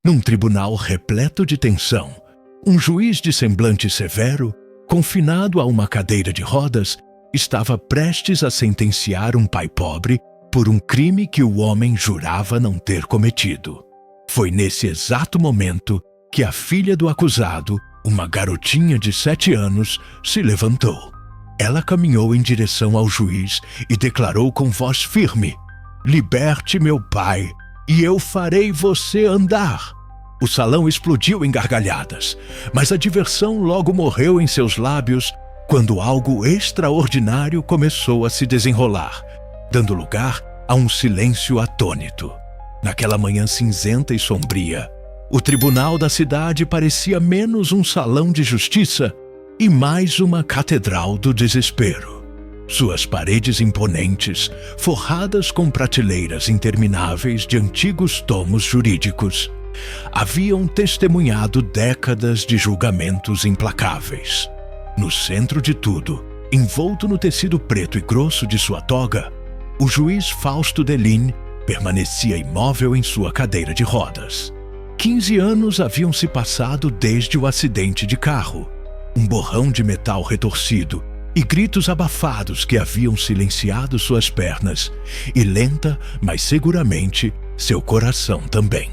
Num tribunal repleto de tensão, um juiz de semblante severo, confinado a uma cadeira de rodas, estava prestes a sentenciar um pai pobre por um crime que o homem jurava não ter cometido. Foi nesse exato momento que a filha do acusado, uma garotinha de 7 anos, se levantou. Ela caminhou em direção ao juiz e declarou com voz firme: "Liberte meu pai, e eu farei você andar." O salão explodiu em gargalhadas, mas a diversão logo morreu em seus lábios quando algo extraordinário começou a se desenrolar, dando lugar a um silêncio atônito. Naquela manhã cinzenta e sombria, o tribunal da cidade parecia menos um salão de justiça e mais uma catedral do desespero. Suas paredes imponentes, forradas com prateleiras intermináveis de antigos tomos jurídicos, haviam testemunhado décadas de julgamentos implacáveis. No centro de tudo, envolto no tecido preto e grosso de sua toga, o juiz Fausto Deline permanecia imóvel em sua cadeira de rodas. 15 anos haviam se passado desde o acidente de carro. Um borrão de metal retorcido e gritos abafados que haviam silenciado suas pernas, e lenta, mas seguramente, seu coração também.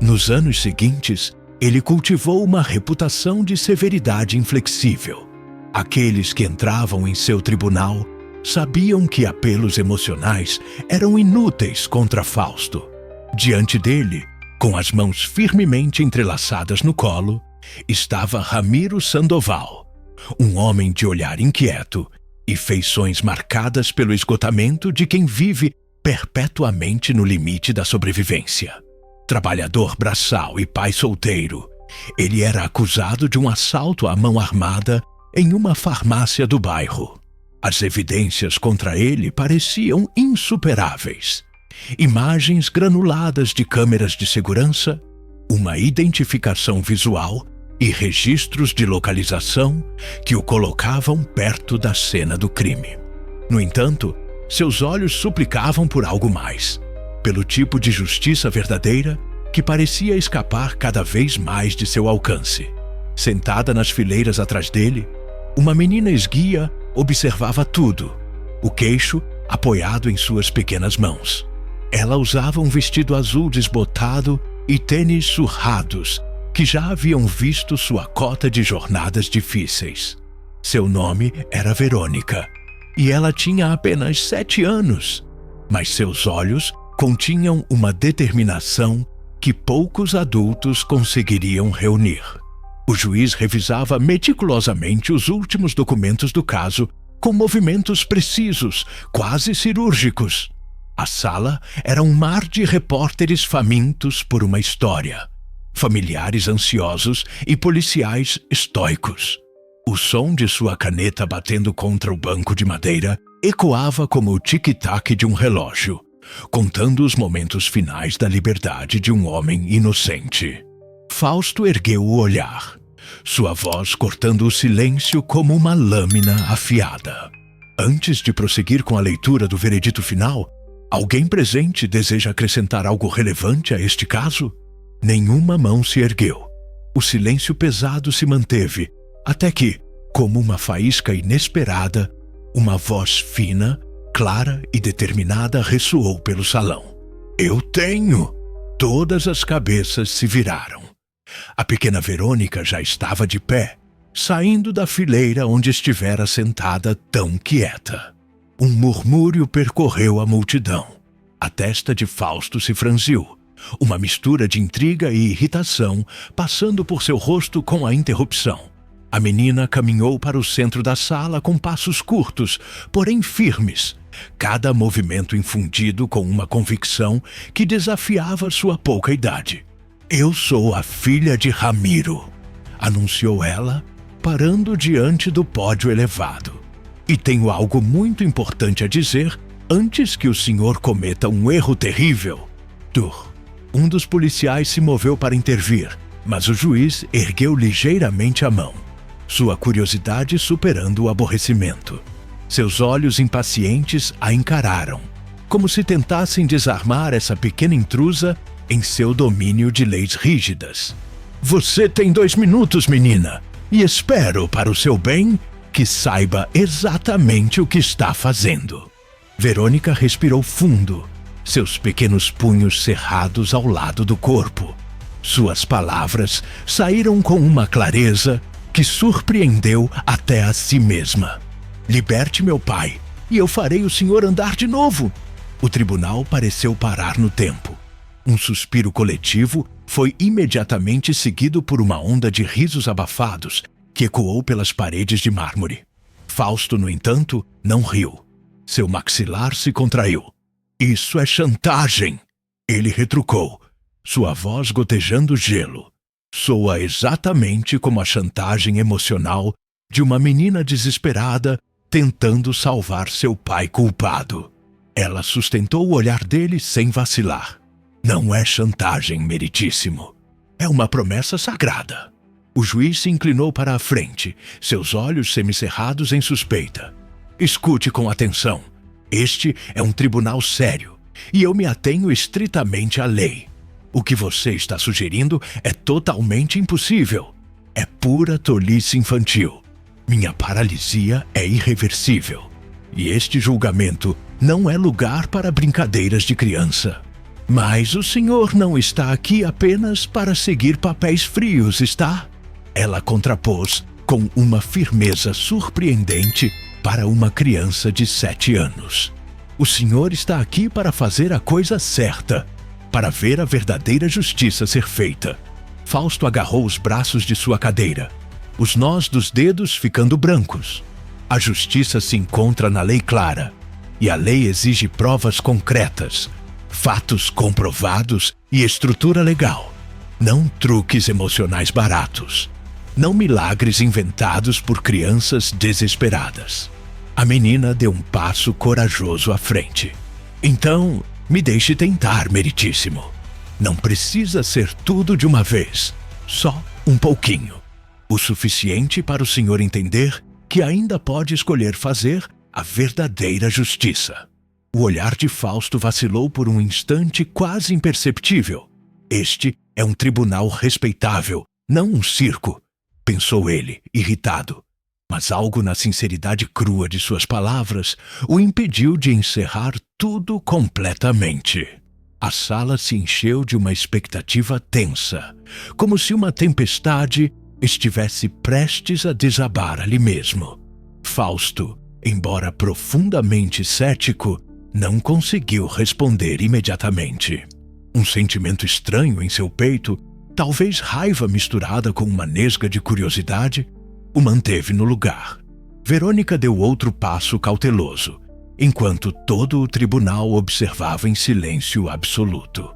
Nos anos seguintes, ele cultivou uma reputação de severidade inflexível. Aqueles que entravam em seu tribunal sabiam que apelos emocionais eram inúteis contra Fausto. Diante dele, com as mãos firmemente entrelaçadas no colo, estava Ramiro Sandoval, um homem de olhar inquieto e feições marcadas pelo esgotamento de quem vive perpetuamente no limite da sobrevivência. Trabalhador braçal e pai solteiro, ele era acusado de um assalto à mão armada em uma farmácia do bairro. As evidências contra ele pareciam insuperáveis. Imagens granuladas de câmeras de segurança, uma identificação visual e registros de localização que o colocavam perto da cena do crime. No entanto, seus olhos suplicavam por algo mais, pelo tipo de justiça verdadeira que parecia escapar cada vez mais de seu alcance. Sentada nas fileiras atrás dele, uma menina esguia observava tudo, o queixo apoiado em suas pequenas mãos. Ela usava um vestido azul desbotado e tênis surrados, que já haviam visto sua cota de jornadas difíceis. Seu nome era Verônica, e ela tinha apenas 7 anos, mas seus olhos continham uma determinação que poucos adultos conseguiriam reunir. O juiz revisava meticulosamente os últimos documentos do caso, com movimentos precisos, quase cirúrgicos. A sala era um mar de repórteres famintos por uma história, familiares ansiosos e policiais estoicos. O som de sua caneta batendo contra o banco de madeira ecoava como o tic-tac de um relógio, contando os momentos finais da liberdade de um homem inocente. Fausto ergueu o olhar, sua voz cortando o silêncio como uma lâmina afiada. Antes de prosseguir com a leitura do veredito final, alguém presente deseja acrescentar algo relevante a este caso? Nenhuma mão se ergueu. O silêncio pesado se manteve, até que, como uma faísca inesperada, uma voz fina, clara e determinada ressoou pelo salão. "Eu tenho!" Todas as cabeças se viraram. A pequena Verônica já estava de pé, saindo da fileira onde estivera sentada tão quieta. Um murmúrio percorreu a multidão. A testa de Fausto se franziu, uma mistura de intriga e irritação passando por seu rosto com a interrupção. A menina caminhou para o centro da sala com passos curtos, porém firmes, cada movimento infundido com uma convicção que desafiava sua pouca idade. "Eu sou a filha de Ramiro", anunciou ela, parando diante do pódio elevado. "E tenho algo muito importante a dizer antes que o senhor cometa um erro terrível." Um dos policiais se moveu para intervir, mas o juiz ergueu ligeiramente a mão, sua curiosidade superando o aborrecimento. Seus olhos impacientes a encararam, como se tentassem desarmar essa pequena intrusa em seu domínio de leis rígidas. Você tem 2 minutos, menina, e espero, para o seu bem, que saiba exatamente o que está fazendo. Verônica respirou fundo, seus pequenos punhos cerrados ao lado do corpo. Suas palavras saíram com uma clareza que surpreendeu até a si mesma. Liberte meu pai, e eu farei o senhor andar de novo. O tribunal pareceu parar no tempo. Um suspiro coletivo foi imediatamente seguido por uma onda de risos abafados que ecoou pelas paredes de mármore. Fausto, no entanto, não riu. Seu maxilar se contraiu. Isso é chantagem! Ele retrucou, sua voz gotejando gelo. Soa exatamente como a chantagem emocional de uma menina desesperada tentando salvar seu pai culpado. Ela sustentou o olhar dele sem vacilar. Não é chantagem, meritíssimo. É uma promessa sagrada. O juiz se inclinou para a frente, seus olhos semicerrados em suspeita. Escute com atenção. Este é um tribunal sério, e eu me atenho estritamente à lei. O que você está sugerindo é totalmente impossível. É pura tolice infantil. Minha paralisia é irreversível. E este julgamento não é lugar para brincadeiras de criança. Mas o senhor não está aqui apenas para seguir papéis frios, está? Ela contrapôs com uma firmeza surpreendente para uma criança de 7 anos. O senhor está aqui para fazer a coisa certa, para ver a verdadeira justiça ser feita. Fausto agarrou os braços de sua cadeira, os nós dos dedos ficando brancos. A justiça se encontra na lei clara, e a lei exige provas concretas, fatos comprovados e estrutura legal. Não truques emocionais baratos. Não milagres inventados por crianças desesperadas. A menina deu um passo corajoso à frente. Então, me deixe tentar, meritíssimo. Não precisa ser tudo de uma vez, só um pouquinho. O suficiente para o senhor entender que ainda pode escolher fazer a verdadeira justiça. O olhar de Fausto vacilou por um instante quase imperceptível. Este é um tribunal respeitável, não um circo, pensou ele, irritado. Mas algo na sinceridade crua de suas palavras o impediu de encerrar tudo completamente. A sala se encheu de uma expectativa tensa, como se uma tempestade estivesse prestes a desabar ali mesmo. Fausto, embora profundamente cético, não conseguiu responder imediatamente. Um sentimento estranho em seu peito, talvez raiva misturada com uma nesga de curiosidade, o manteve no lugar. Verônica deu outro passo cauteloso, enquanto todo o tribunal observava em silêncio absoluto.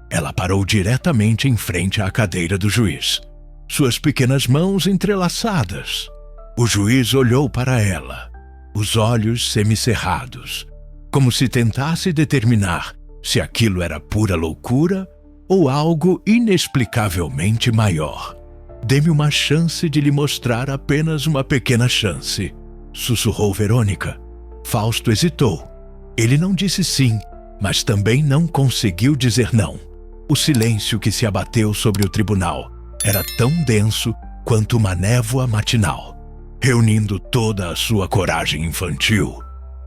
Ela parou diretamente em frente à cadeira do juiz, suas pequenas mãos entrelaçadas. O juiz olhou para ela, os olhos semicerrados, como se tentasse determinar se aquilo era pura loucura ou algo inexplicavelmente maior. Dê-me uma chance de lhe mostrar apenas uma pequena chance, sussurrou Verônica. Fausto hesitou. Ele não disse sim, mas também não conseguiu dizer não. O silêncio que se abateu sobre o tribunal era tão denso quanto uma névoa matinal. Reunindo toda a sua coragem infantil,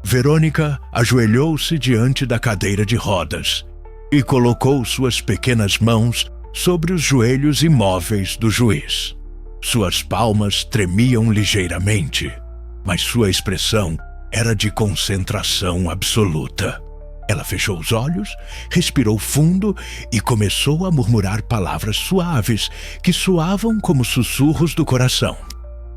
Verônica ajoelhou-se diante da cadeira de rodas e colocou suas pequenas mãos sobre os joelhos imóveis do juiz. Suas palmas tremiam ligeiramente, mas sua expressão era de concentração absoluta. Ela fechou os olhos, respirou fundo e começou a murmurar palavras suaves que soavam como sussurros do coração.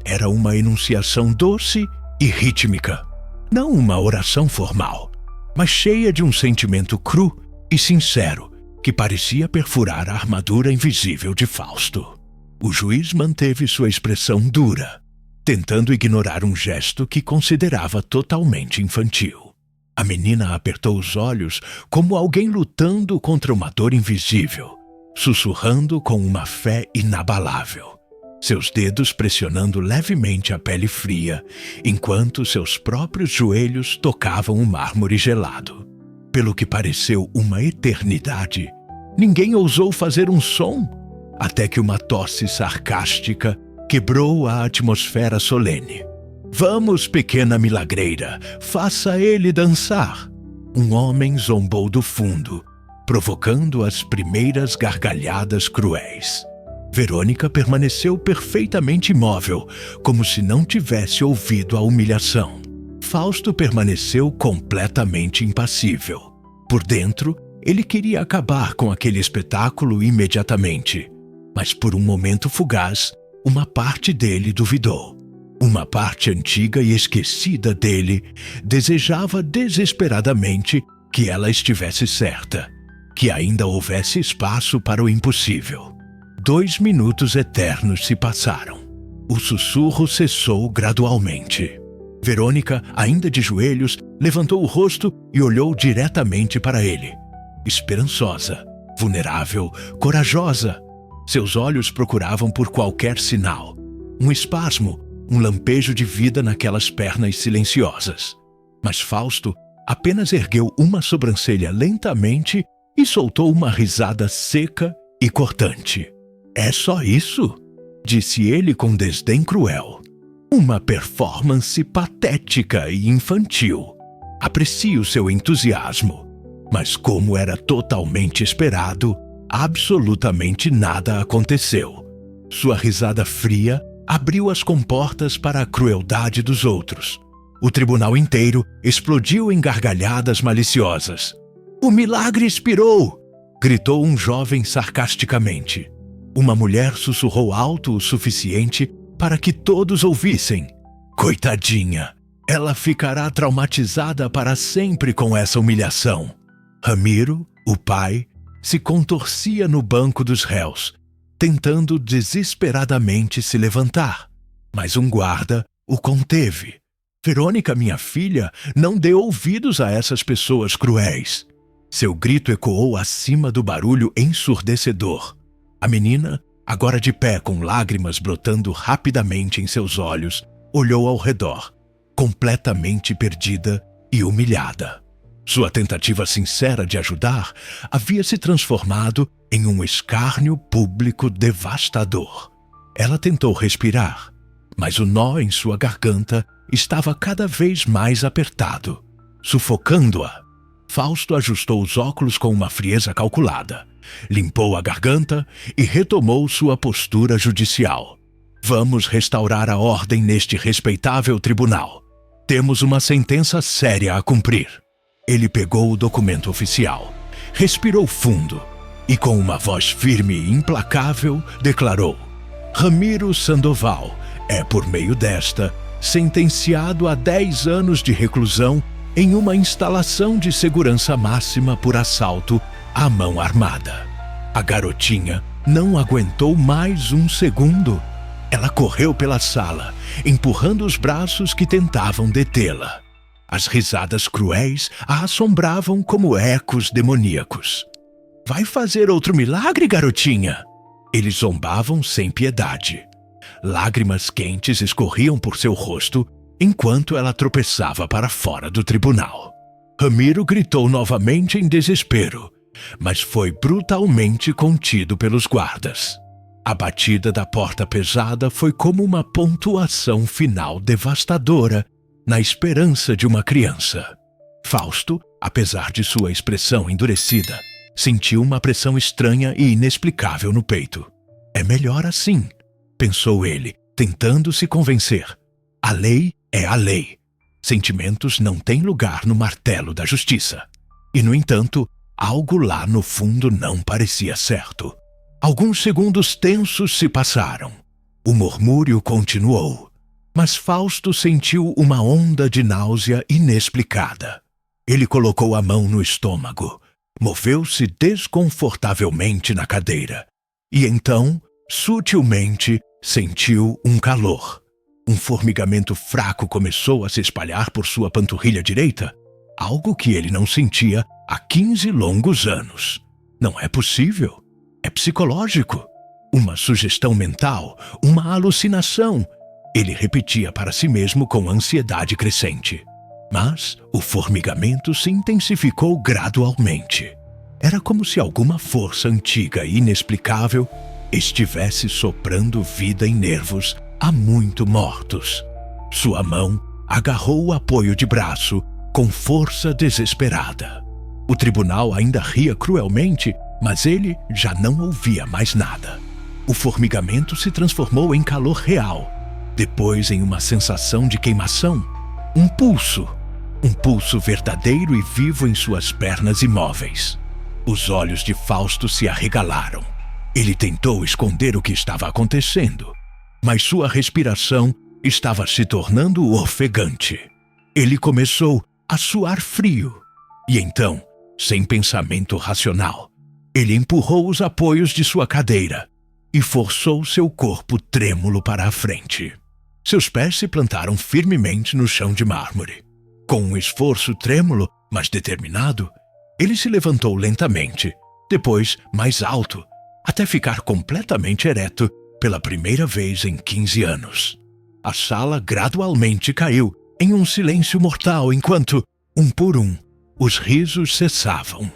Era uma enunciação doce e rítmica. Não uma oração formal, mas cheia de um sentimento cru e sincero que parecia perfurar a armadura invisível de Fausto. O juiz manteve sua expressão dura, tentando ignorar um gesto que considerava totalmente infantil. A menina apertou os olhos como alguém lutando contra uma dor invisível, sussurrando com uma fé inabalável. Seus dedos pressionando levemente a pele fria, enquanto seus próprios joelhos tocavam o mármore gelado. Pelo que pareceu uma eternidade, Ninguém ousou fazer um som, até que uma tosse sarcástica quebrou a atmosfera solene. Vamos, pequena milagreira, faça ele dançar. Um homem zombou do fundo, provocando as primeiras gargalhadas cruéis. Verônica permaneceu perfeitamente imóvel, como se não tivesse ouvido a humilhação. Fausto permaneceu completamente impassível. Por dentro, ele queria acabar com aquele espetáculo imediatamente. Mas por um momento fugaz, uma parte dele duvidou. Uma parte antiga e esquecida dele desejava desesperadamente que ela estivesse certa, que ainda houvesse espaço para o impossível. 2 minutos eternos se passaram. O sussurro cessou gradualmente. Verônica, ainda de joelhos, levantou o rosto e olhou diretamente para ele. Esperançosa, vulnerável, corajosa. Seus olhos procuravam por qualquer sinal. Um espasmo, um lampejo de vida naquelas pernas silenciosas. Mas Fausto apenas ergueu uma sobrancelha lentamente e soltou uma risada seca e cortante. É só isso? Disse ele com desdém cruel. Uma performance patética e infantil. Aprecio seu entusiasmo, mas como era totalmente esperado, absolutamente nada aconteceu. Sua risada fria abriu as comportas para a crueldade dos outros. O tribunal inteiro explodiu em gargalhadas maliciosas. O milagre expirou! Gritou um jovem sarcasticamente. Uma mulher sussurrou alto o suficiente para que todos ouvissem. Coitadinha! Ela ficará traumatizada para sempre com essa humilhação. Ramiro, o pai, se contorcia no banco dos réus, tentando desesperadamente se levantar. Mas um guarda o conteve. Verônica, minha filha, não dê ouvidos a essas pessoas cruéis. Seu grito ecoou acima do barulho ensurdecedor. A menina, agora de pé com lágrimas brotando rapidamente em seus olhos, olhou ao redor, completamente perdida e humilhada. Sua tentativa sincera de ajudar havia se transformado em um escárnio público devastador. Ela tentou respirar, mas o nó em sua garganta estava cada vez mais apertado, sufocando-a. Fausto ajustou os óculos com uma frieza calculada, limpou a garganta e retomou sua postura judicial. Vamos restaurar a ordem neste respeitável tribunal. Temos uma sentença séria a cumprir. Ele pegou o documento oficial, respirou fundo e, com uma voz firme e implacável, declarou: Ramiro Sandoval é, por meio desta, sentenciado a 10 anos de reclusão em uma instalação de segurança máxima por assalto à mão armada. A garotinha não aguentou mais um segundo. Ela correu pela sala, empurrando os braços que tentavam detê-la. As risadas cruéis a assombravam como ecos demoníacos. Vai fazer outro milagre, garotinha? Eles zombavam sem piedade. Lágrimas quentes escorriam por seu rosto enquanto ela tropeçava para fora do tribunal. Ramiro gritou novamente em desespero, mas foi brutalmente contido pelos guardas. A batida da porta pesada foi como uma pontuação final devastadora na esperança de uma criança. Fausto, apesar de sua expressão endurecida, sentiu uma pressão estranha e inexplicável no peito. É melhor assim, pensou ele, tentando se convencer. A lei é a lei. Sentimentos não têm lugar no martelo da justiça. E, no entanto, algo lá no fundo não parecia certo. Alguns segundos tensos se passaram. O murmúrio continuou. Mas Fausto sentiu uma onda de náusea inexplicada. Ele colocou a mão no estômago, moveu-se desconfortavelmente na cadeira. E então, sutilmente, sentiu um calor. Um formigamento fraco começou a se espalhar por sua panturrilha direita, algo que ele não sentia há 15 longos anos. Não é possível. É psicológico. Uma sugestão mental, uma alucinação. Ele repetia para si mesmo com ansiedade crescente. Mas o formigamento se intensificou gradualmente. Era como se alguma força antiga e inexplicável estivesse soprando vida em nervos há muito mortos. Sua mão agarrou o apoio de braço com força desesperada. O tribunal ainda ria cruelmente, mas ele já não ouvia mais nada. O formigamento se transformou em calor real, depois em uma sensação de queimação, um pulso verdadeiro e vivo em suas pernas imóveis. Os olhos de Fausto se arregalaram. Ele tentou esconder o que estava acontecendo, mas sua respiração estava se tornando ofegante. Ele começou a suar frio. E então, sem pensamento racional, ele empurrou os apoios de sua cadeira e forçou seu corpo trêmulo para a frente. Seus pés se plantaram firmemente no chão de mármore. Com um esforço trêmulo, mas determinado, ele se levantou lentamente, depois mais alto, até ficar completamente ereto pela primeira vez em 15 anos. A sala gradualmente caiu em um silêncio mortal enquanto, um por um, os risos cessavam.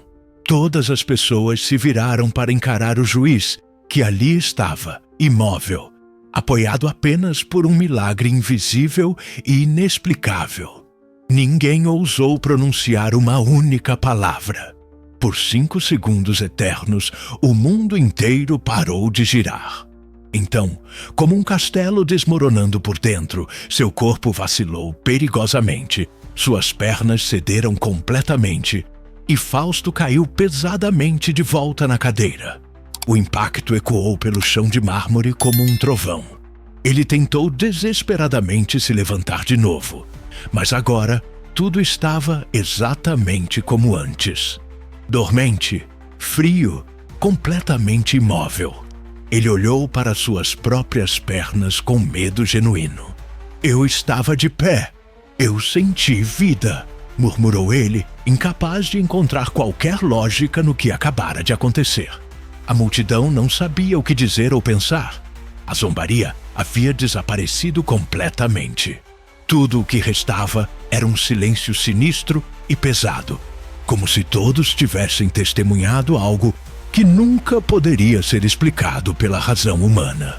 Todas as pessoas se viraram para encarar o juiz, que ali estava, imóvel, apoiado apenas por um milagre invisível e inexplicável. Ninguém ousou pronunciar uma única palavra. Por 5 segundos eternos, o mundo inteiro parou de girar. Então, como um castelo desmoronando por dentro, seu corpo vacilou perigosamente, suas pernas cederam completamente e Fausto caiu pesadamente de volta na cadeira. O impacto ecoou pelo chão de mármore como um trovão. Ele tentou desesperadamente se levantar de novo, mas agora tudo estava exatamente como antes. Dormente, frio, completamente imóvel. Ele olhou para suas próprias pernas com medo genuíno. Eu estava de pé. Eu senti vida, murmurou ele, incapaz de encontrar qualquer lógica no que acabara de acontecer. A multidão não sabia o que dizer ou pensar. A zombaria havia desaparecido completamente. Tudo o que restava era um silêncio sinistro e pesado, como se todos tivessem testemunhado algo que nunca poderia ser explicado pela razão humana.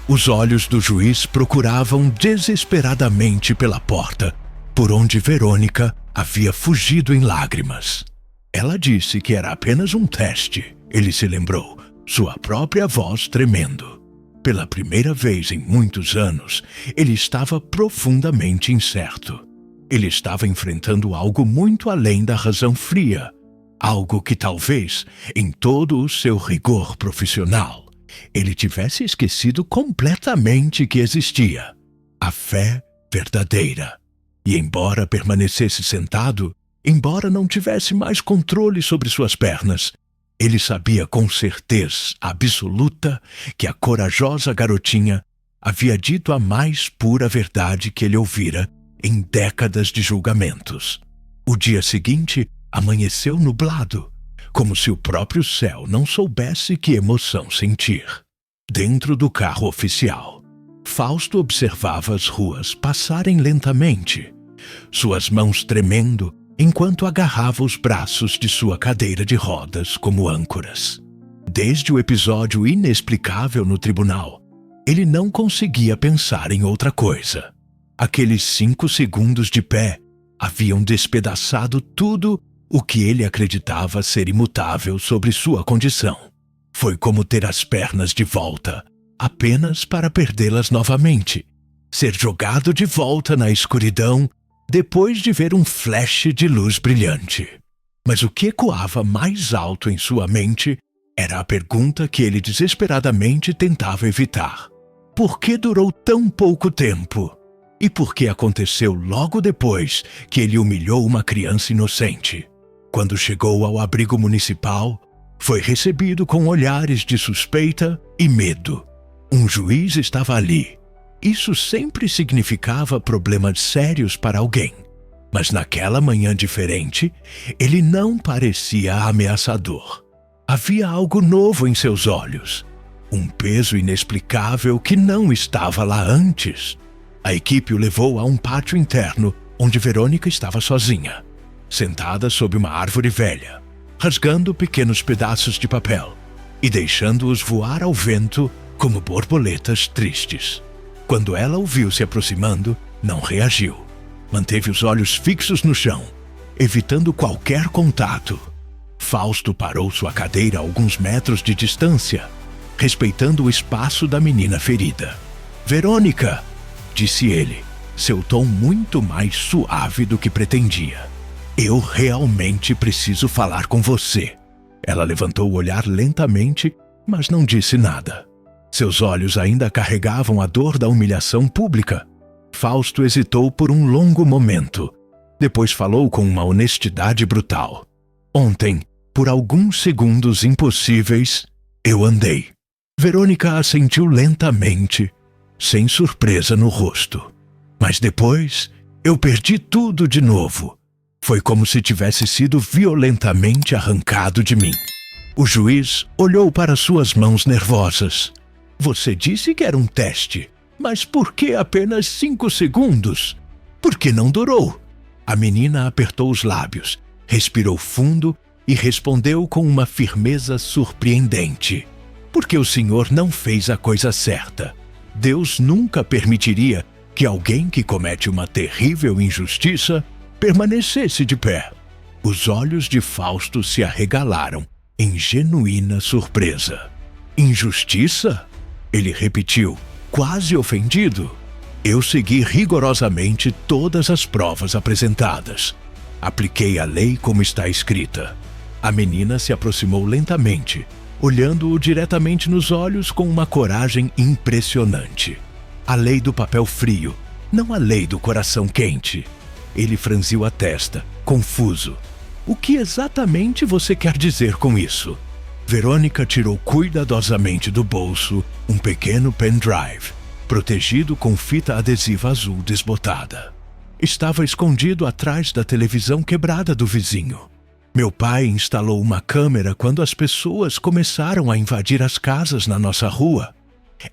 Os olhos do juiz procuravam desesperadamente pela porta, por onde Verônica havia fugido em lágrimas. Ela disse que era apenas um teste, ele se lembrou, sua própria voz tremendo. Pela primeira vez em muitos anos, ele estava profundamente incerto. Ele estava enfrentando algo muito além da razão fria, algo que talvez, em todo o seu rigor profissional, ele tivesse esquecido completamente que existia: a fé verdadeira. E embora permanecesse sentado, embora não tivesse mais controle sobre suas pernas, ele sabia com certeza absoluta que a corajosa garotinha havia dito a mais pura verdade que ele ouvira em décadas de julgamentos. O dia seguinte amanheceu nublado, como se o próprio céu não soubesse que emoção sentir. Dentro do carro oficial, Fausto observava as ruas passarem lentamente, suas mãos tremendo enquanto agarrava os braços de sua cadeira de rodas como âncoras. Desde o episódio inexplicável no tribunal, ele não conseguia pensar em outra coisa. Aqueles 5 segundos de pé haviam despedaçado tudo o que ele acreditava ser imutável sobre sua condição. Foi como ter as pernas de volta, apenas para perdê-las novamente. Ser jogado de volta na escuridão depois de ver um flash de luz brilhante. Mas o que ecoava mais alto em sua mente era a pergunta que ele desesperadamente tentava evitar. Por que durou tão pouco tempo? E por que aconteceu logo depois que ele humilhou uma criança inocente? Quando chegou ao abrigo municipal, foi recebido com olhares de suspeita e medo. Um juiz estava ali. Isso sempre significava problemas sérios para alguém. Mas naquela manhã diferente, ele não parecia ameaçador. Havia algo novo em seus olhos. Um peso inexplicável que não estava lá antes. A equipe o levou a um pátio interno, onde Verônica estava sozinha, sentada sob uma árvore velha. rasgando pequenos pedaços de papel e deixando-os voar ao vento como borboletas tristes. Quando ela o viu se aproximando, não reagiu. Manteve os olhos fixos no chão, evitando qualquer contato. Fausto parou sua cadeira a alguns metros de distância, respeitando o espaço da menina ferida. "Verônica", disse ele, seu tom muito mais suave do que pretendia. "Eu realmente preciso falar com você." Ela levantou o olhar lentamente, mas não disse nada. Seus olhos ainda carregavam a dor da humilhação pública. Fausto hesitou por um longo momento. Depois falou com uma honestidade brutal. "Ontem, por alguns segundos impossíveis, eu andei." Verônica assentiu lentamente, sem surpresa no rosto. "Mas depois, eu perdi tudo de novo. Foi como se tivesse sido violentamente arrancado de mim." O juiz olhou para suas mãos nervosas. "Você disse que era um teste, mas por que apenas 5 segundos? Por que não durou?" A menina apertou os lábios, respirou fundo e respondeu com uma firmeza surpreendente. "Porque o senhor não fez a coisa certa. Deus nunca permitiria que alguém que comete uma terrível injustiça permanecesse de pé." Os olhos de Fausto se arregalaram em genuína surpresa. "Injustiça?" Ele repetiu, quase ofendido. "Eu segui rigorosamente todas as provas apresentadas. Apliquei a lei como está escrita." A menina se aproximou lentamente, olhando-o diretamente nos olhos com uma coragem impressionante. "A lei do papel frio, não a lei do coração quente." Ele franziu a testa, confuso. "O que exatamente você quer dizer com isso?" Verônica tirou cuidadosamente do bolso um pequeno pendrive, protegido com fita adesiva azul desbotada. Estava escondido atrás da televisão quebrada do vizinho. "Meu pai instalou uma câmera quando as pessoas começaram a invadir as casas na nossa rua."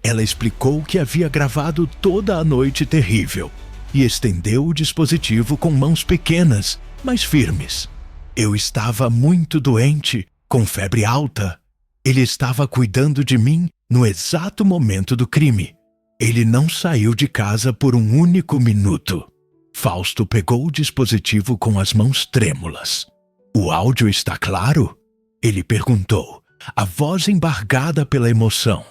Ela explicou que havia gravado toda a noite terrível e estendeu o dispositivo com mãos pequenas, mas firmes. "Eu estava muito doente, com febre alta. Ele estava cuidando de mim no exato momento do crime. Ele não saiu de casa por um único minuto." Fausto pegou o dispositivo com as mãos trêmulas. "O áudio está claro?" ele perguntou, a voz embargada pela emoção.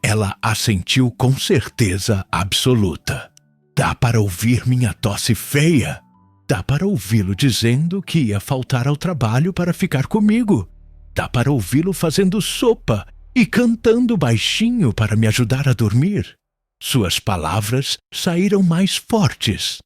Ela assentiu com certeza absoluta. "Dá para ouvir minha tosse feia? Dá para ouvi-lo dizendo que ia faltar ao trabalho para ficar comigo. Dá para ouvi-lo fazendo sopa e cantando baixinho para me ajudar a dormir." Suas palavras saíram mais fortes.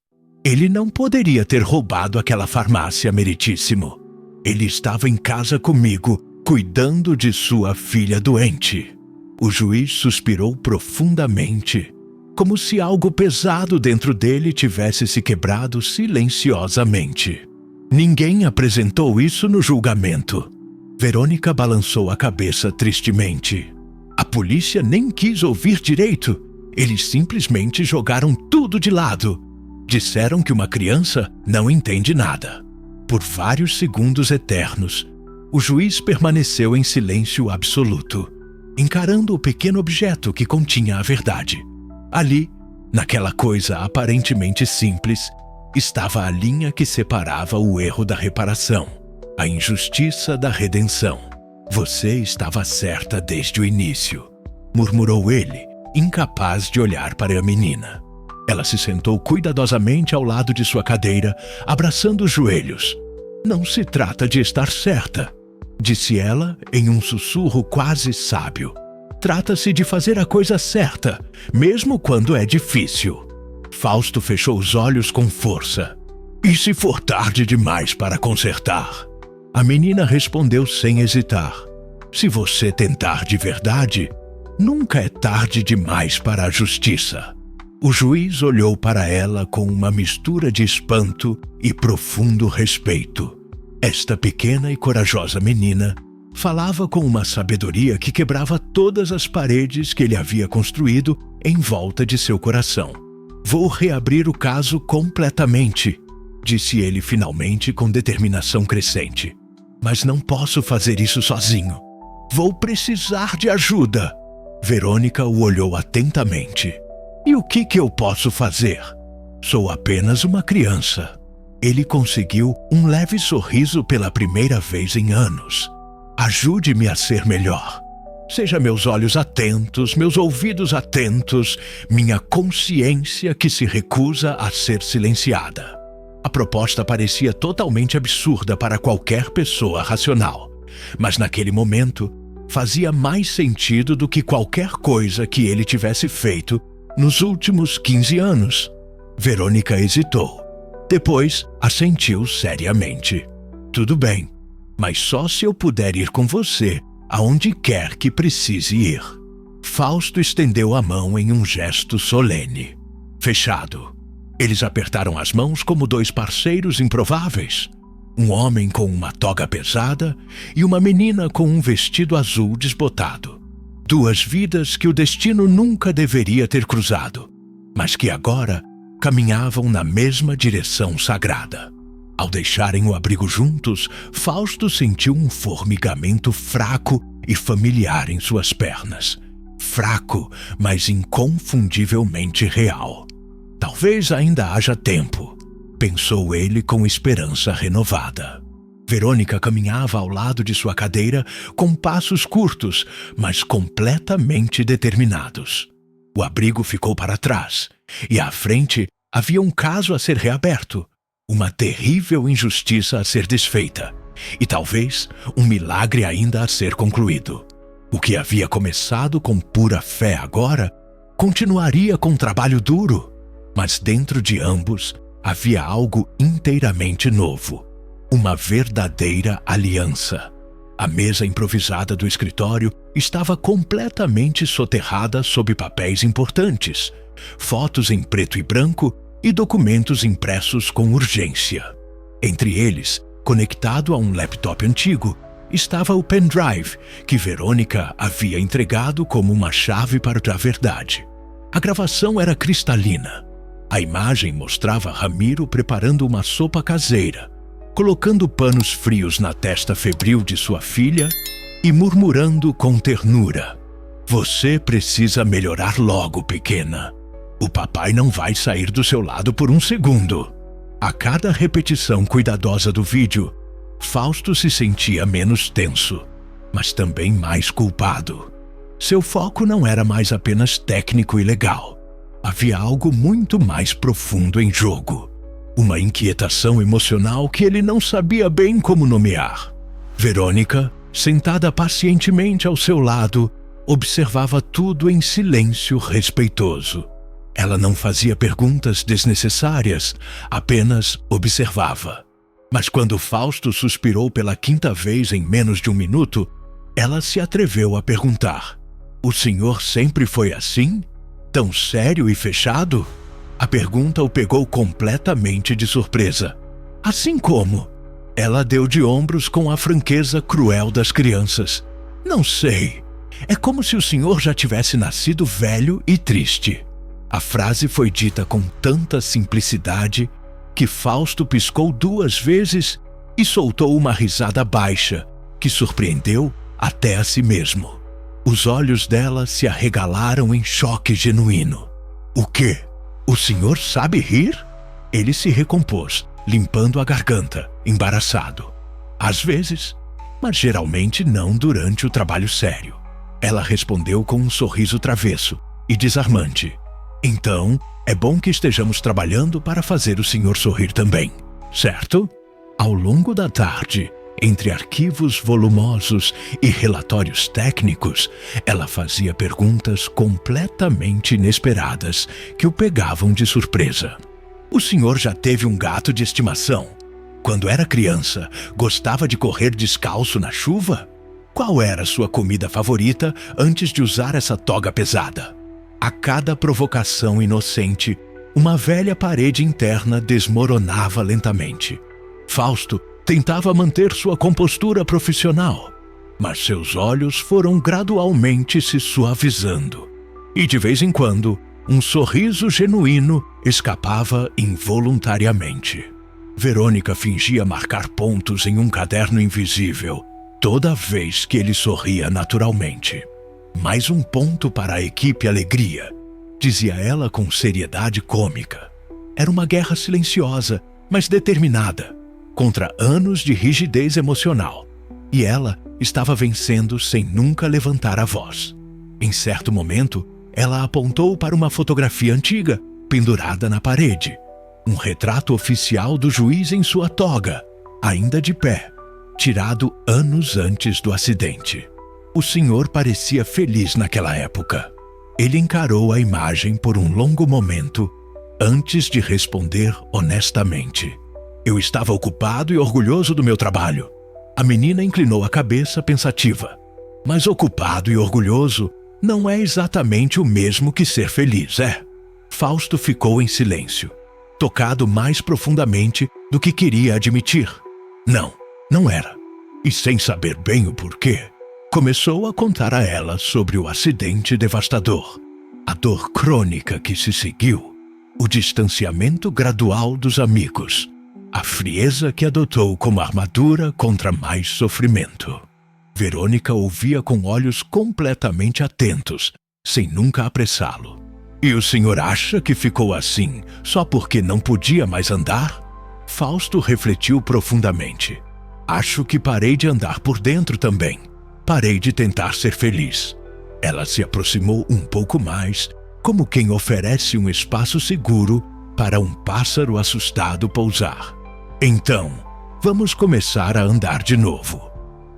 Ele não poderia ter roubado aquela farmácia, meritíssimo. Ele estava em casa comigo, cuidando de sua filha doente. O juiz suspirou profundamente, como se algo pesado dentro dele tivesse se quebrado silenciosamente. "Ninguém apresentou isso no julgamento." Verônica balançou a cabeça tristemente. "A polícia nem quis ouvir direito. Eles simplesmente jogaram tudo de lado. Disseram que uma criança não entende nada." Por vários segundos eternos, o juiz permaneceu em silêncio absoluto, encarando o pequeno objeto que continha a verdade. Ali, naquela coisa aparentemente simples, estava a linha que separava o erro da reparação, a injustiça da redenção. "Você estava certa desde o início", murmurou ele, incapaz de olhar para a menina. Ela se sentou cuidadosamente ao lado de sua cadeira, abraçando os joelhos. "Não se trata de estar certa", disse ela em um sussurro quase sábio. "Trata-se de fazer a coisa certa, mesmo quando é difícil." Fausto fechou os olhos com força. "E se for tarde demais para consertar?" A menina respondeu sem hesitar. "Se você tentar de verdade, nunca é tarde demais para a justiça." O juiz olhou para ela com uma mistura de espanto e profundo respeito. Esta pequena e corajosa menina falava com uma sabedoria que quebrava todas as paredes que ele havia construído em volta de seu coração. "Vou reabrir o caso completamente", disse ele finalmente com determinação crescente. Mas não posso fazer isso sozinho. Vou precisar de ajuda. Verônica o olhou atentamente. E o que eu posso fazer? Sou apenas uma criança. Ele conseguiu um leve sorriso pela primeira vez em anos. Ajude-me a ser melhor. Seja meus olhos atentos, meus ouvidos atentos, minha consciência que se recusa a ser silenciada. A proposta parecia totalmente absurda para qualquer pessoa racional, mas naquele momento fazia mais sentido do que qualquer coisa que ele tivesse feito nos últimos 15 anos. Verônica hesitou. Depois, assentiu seriamente. Tudo bem, mas só se eu puder ir com você aonde quer que precise ir. Fausto estendeu a mão em um gesto solene. Fechado. Eles apertaram as mãos como dois parceiros improváveis. Um homem com uma toga pesada e uma menina com um vestido azul desbotado. Duas vidas que o destino nunca deveria ter cruzado, mas que agora caminhavam na mesma direção sagrada. Ao deixarem o abrigo juntos, Fausto sentiu um formigamento fraco e familiar em suas pernas. Fraco, mas inconfundivelmente real. Talvez ainda haja tempo, pensou ele com esperança renovada. Verônica caminhava ao lado de sua cadeira com passos curtos, mas completamente determinados. O abrigo ficou para trás, e à frente havia um caso a ser reaberto. Uma terrível injustiça a ser desfeita, e talvez um milagre ainda a ser concluído. O que havia começado com pura fé agora, continuaria com trabalho duro, mas dentro de ambos havia algo inteiramente novo, uma verdadeira aliança. A mesa improvisada do escritório estava completamente soterrada sob papéis importantes, fotos em preto e branco e documentos impressos com urgência. Entre eles, conectado a um laptop antigo, estava o pendrive que Verônica havia entregado como uma chave para a verdade. A gravação era cristalina. A imagem mostrava Ramiro preparando uma sopa caseira, colocando panos frios na testa febril de sua filha e murmurando com ternura: "Você precisa melhorar logo, pequena. O papai não vai sair do seu lado por um segundo." A cada repetição cuidadosa do vídeo, Fausto se sentia menos tenso, mas também mais culpado. Seu foco não era mais apenas técnico e legal. Havia algo muito mais profundo em jogo. Uma inquietação emocional que ele não sabia bem como nomear. Verônica, sentada pacientemente ao seu lado, observava tudo em silêncio respeitoso. Ela não fazia perguntas desnecessárias, apenas observava. Mas quando Fausto suspirou pela quinta vez em menos de um minuto, ela se atreveu a perguntar: "O senhor sempre foi assim? Tão sério e fechado?" A pergunta o pegou completamente de surpresa. "Assim como?" Ela deu de ombros com a franqueza cruel das crianças. "Não sei. É como se o senhor já tivesse nascido velho e triste." A frase foi dita com tanta simplicidade que Fausto piscou 2 vezes e soltou uma risada baixa, que surpreendeu até a si mesmo. Os olhos dela se arregalaram em choque genuíno. "O quê? O senhor sabe rir?" Ele se recompôs, limpando a garganta, embaraçado. "Às vezes, mas geralmente não durante o trabalho sério." Ela respondeu com um sorriso travesso e desarmante. "Então, é bom que estejamos trabalhando para fazer o senhor sorrir também, certo?" Ao longo da tarde, entre arquivos volumosos e relatórios técnicos, ela fazia perguntas completamente inesperadas que o pegavam de surpresa. "O senhor já teve um gato de estimação? Quando era criança, gostava de correr descalço na chuva? Qual era sua comida favorita antes de usar essa toga pesada?" A cada provocação inocente, uma velha parede interna desmoronava lentamente. Fausto tentava manter sua compostura profissional, mas seus olhos foram gradualmente se suavizando. E de vez em quando, um sorriso genuíno escapava involuntariamente. Verônica fingia marcar pontos em um caderno invisível toda vez que ele sorria naturalmente. Mais um ponto para a equipe Alegria, dizia ela com seriedade cômica. Era uma guerra silenciosa, mas determinada, contra anos de rigidez emocional. E ela estava vencendo sem nunca levantar a voz. Em certo momento, ela apontou para uma fotografia antiga, pendurada na parede. Um retrato oficial do juiz em sua toga, ainda de pé, tirado anos antes do acidente. O senhor parecia feliz naquela época. Ele encarou a imagem por um longo momento, antes de responder honestamente. Eu estava ocupado e orgulhoso do meu trabalho. A menina inclinou a cabeça pensativa. Mas ocupado e orgulhoso não é exatamente o mesmo que ser feliz, é? Fausto ficou em silêncio, tocado mais profundamente do que queria admitir. Não, não era. E sem saber bem o porquê, começou a contar a ela sobre o acidente devastador, a dor crônica que se seguiu, o distanciamento gradual dos amigos, a frieza que adotou como armadura contra mais sofrimento. Verônica ouvia com olhos completamente atentos, sem nunca apressá-lo. E o senhor acha que ficou assim só porque não podia mais andar? Fausto refletiu profundamente. Acho que parei de andar por dentro também. Parei de tentar ser feliz. Ela se aproximou um pouco mais, como quem oferece um espaço seguro para um pássaro assustado pousar. Então, vamos começar a andar de novo.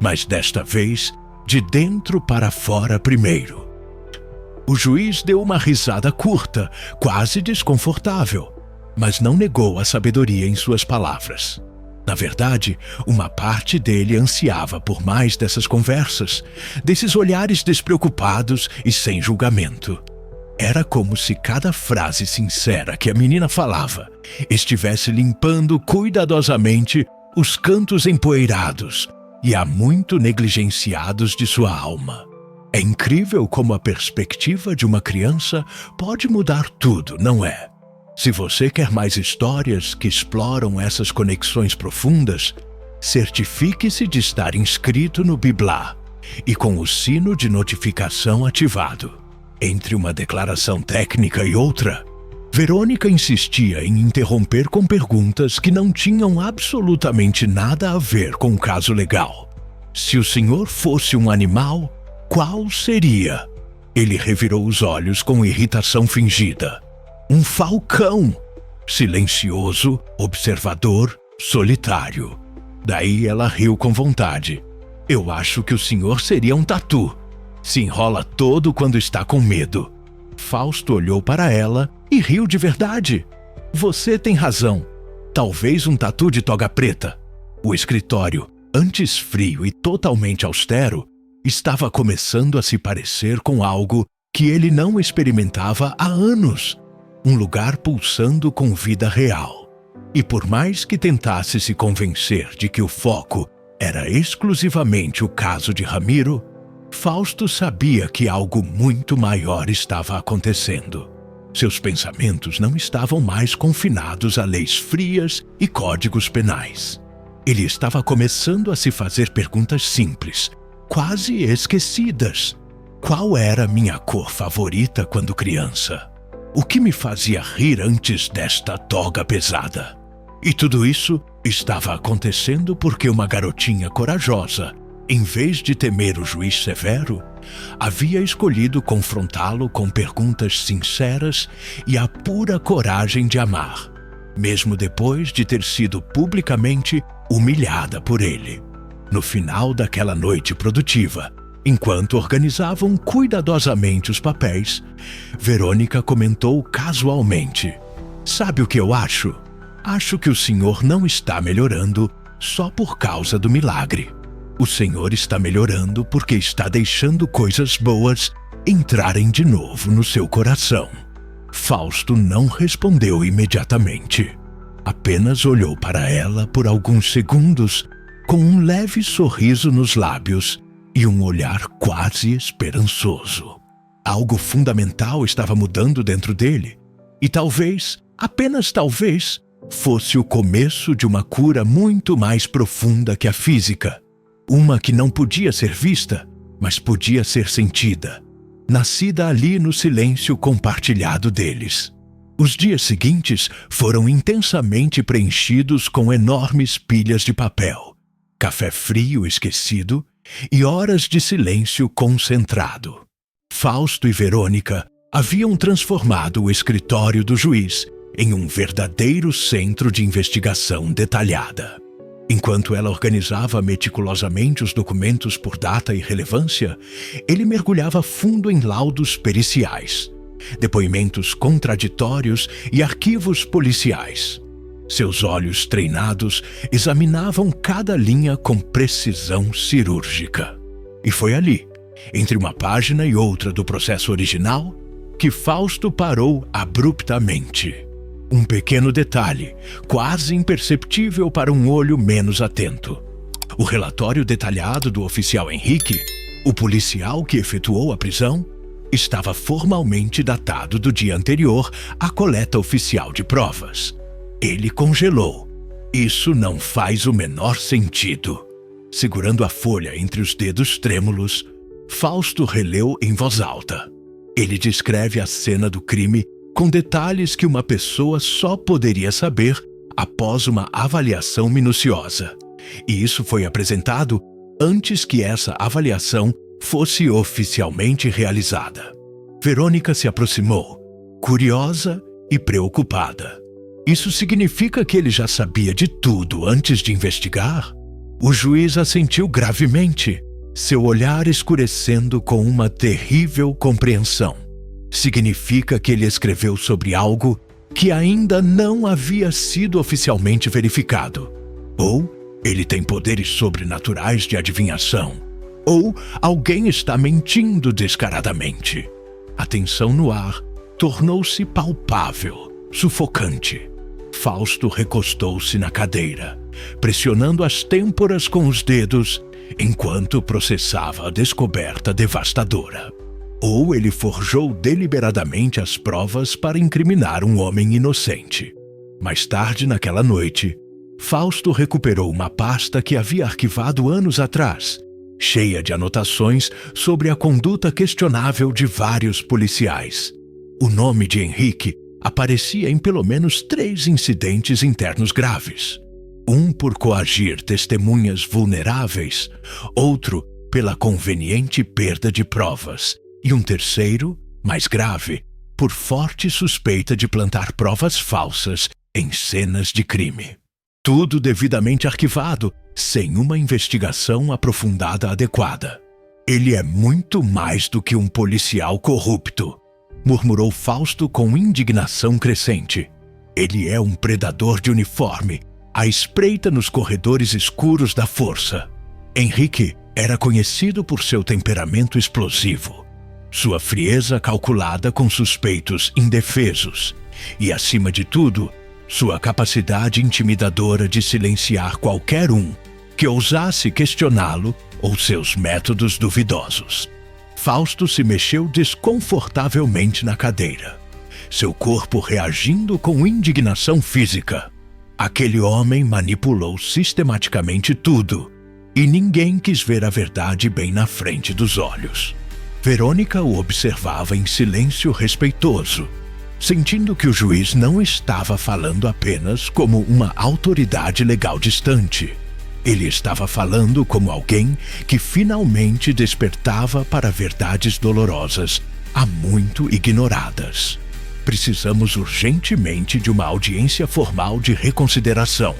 Mas desta vez, de dentro para fora primeiro. O juiz deu uma risada curta, quase desconfortável, mas não negou a sabedoria em suas palavras. Na verdade, uma parte dele ansiava por mais dessas conversas, desses olhares despreocupados e sem julgamento. Era como se cada frase sincera que a menina falava estivesse limpando cuidadosamente os cantos empoeirados e há muito negligenciados de sua alma. É incrível como a perspectiva de uma criança pode mudar tudo, não é? Se você quer mais histórias que exploram essas conexões profundas, certifique-se de estar inscrito no Biblá e com o sino de notificação ativado. Entre uma declaração técnica e outra, Verônica insistia em interromper com perguntas que não tinham absolutamente nada a ver com o caso legal. Se o senhor fosse um animal, qual seria? Ele revirou os olhos com irritação fingida. Um falcão! Silencioso, observador, solitário. Daí ela riu com vontade. Eu acho que o senhor seria um tatu. Se enrola todo quando está com medo. Fausto olhou para ela e riu de verdade. Você tem razão. Talvez um tatu de toga preta. O escritório, antes frio e totalmente austero, estava começando a se parecer com algo que ele não experimentava há anos. Um lugar pulsando com vida real. E por mais que tentasse se convencer de que o foco era exclusivamente o caso de Ramiro, Fausto sabia que algo muito maior estava acontecendo. Seus pensamentos não estavam mais confinados a leis frias e códigos penais. Ele estava começando a se fazer perguntas simples, quase esquecidas. Qual era minha cor favorita quando criança? O que me fazia rir antes desta toga pesada? E tudo isso estava acontecendo porque uma garotinha corajosa, em vez de temer o juiz severo, havia escolhido confrontá-lo com perguntas sinceras e a pura coragem de amar, mesmo depois de ter sido publicamente humilhada por ele. No final daquela noite produtiva, enquanto organizavam cuidadosamente os papéis, Verônica comentou casualmente: "Sabe o que eu acho? Acho que o senhor não está melhorando só por causa do milagre. O senhor está melhorando porque está deixando coisas boas entrarem de novo no seu coração." Fausto não respondeu imediatamente. Apenas olhou para ela por alguns segundos com um leve sorriso nos lábios e um olhar quase esperançoso. Algo fundamental estava mudando dentro dele. E talvez, apenas talvez, fosse o começo de uma cura muito mais profunda que a física, uma que não podia ser vista, mas podia ser sentida, nascida ali no silêncio compartilhado deles. Os dias seguintes foram intensamente preenchidos com enormes pilhas de papel, café frio esquecido e horas de silêncio concentrado. Fausto e Verônica haviam transformado o escritório do juiz em um verdadeiro centro de investigação detalhada. Enquanto ela organizava meticulosamente os documentos por data e relevância, ele mergulhava fundo em laudos periciais, depoimentos contraditórios e arquivos policiais. Seus olhos treinados examinavam cada linha com precisão cirúrgica. E foi ali, entre uma página e outra do processo original, que Fausto parou abruptamente. Um pequeno detalhe, quase imperceptível para um olho menos atento. O relatório detalhado do oficial Henrique, o policial que efetuou a prisão, estava formalmente datado do dia anterior à coleta oficial de provas. Ele congelou. Isso não faz o menor sentido. Segurando a folha entre os dedos trêmulos, Fausto releu em voz alta. Ele descreve a cena do crime com detalhes que uma pessoa só poderia saber após uma avaliação minuciosa. E isso foi apresentado antes que essa avaliação fosse oficialmente realizada. Verônica se aproximou, curiosa e preocupada. Isso significa que ele já sabia de tudo antes de investigar? O juiz assentiu gravemente, seu olhar escurecendo com uma terrível compreensão. Significa que ele escreveu sobre algo que ainda não havia sido oficialmente verificado. Ou ele tem poderes sobrenaturais de adivinhação. Ou alguém está mentindo descaradamente. A tensão no ar tornou-se palpável, sufocante. Fausto recostou-se na cadeira, pressionando as têmporas com os dedos enquanto processava a descoberta devastadora. Ou ele forjou deliberadamente as provas para incriminar um homem inocente. Mais tarde naquela noite, Fausto recuperou uma pasta que havia arquivado anos atrás, cheia de anotações sobre a conduta questionável de vários policiais. O nome de Henrique aparecia em pelo menos 3 incidentes internos graves. Um por coagir testemunhas vulneráveis, outro pela conveniente perda de provas, e um terceiro, mais grave, por forte suspeita de plantar provas falsas em cenas de crime. Tudo devidamente arquivado, sem uma investigação aprofundada adequada. Ele é muito mais do que um policial corrupto, murmurou Fausto com indignação crescente. Ele é um predador de uniforme, à espreita nos corredores escuros da força. Henrique era conhecido por seu temperamento explosivo, sua frieza calculada com suspeitos indefesos e, acima de tudo, sua capacidade intimidadora de silenciar qualquer um que ousasse questioná-lo ou seus métodos duvidosos. Fausto se mexeu desconfortavelmente na cadeira, seu corpo reagindo com indignação física. Aquele homem manipulou sistematicamente tudo, e ninguém quis ver a verdade bem na frente dos olhos. Verônica o observava em silêncio respeitoso, sentindo que o juiz não estava falando apenas como uma autoridade legal distante. Ele estava falando como alguém que finalmente despertava para verdades dolorosas há muito ignoradas. Precisamos urgentemente de uma audiência formal de reconsideração,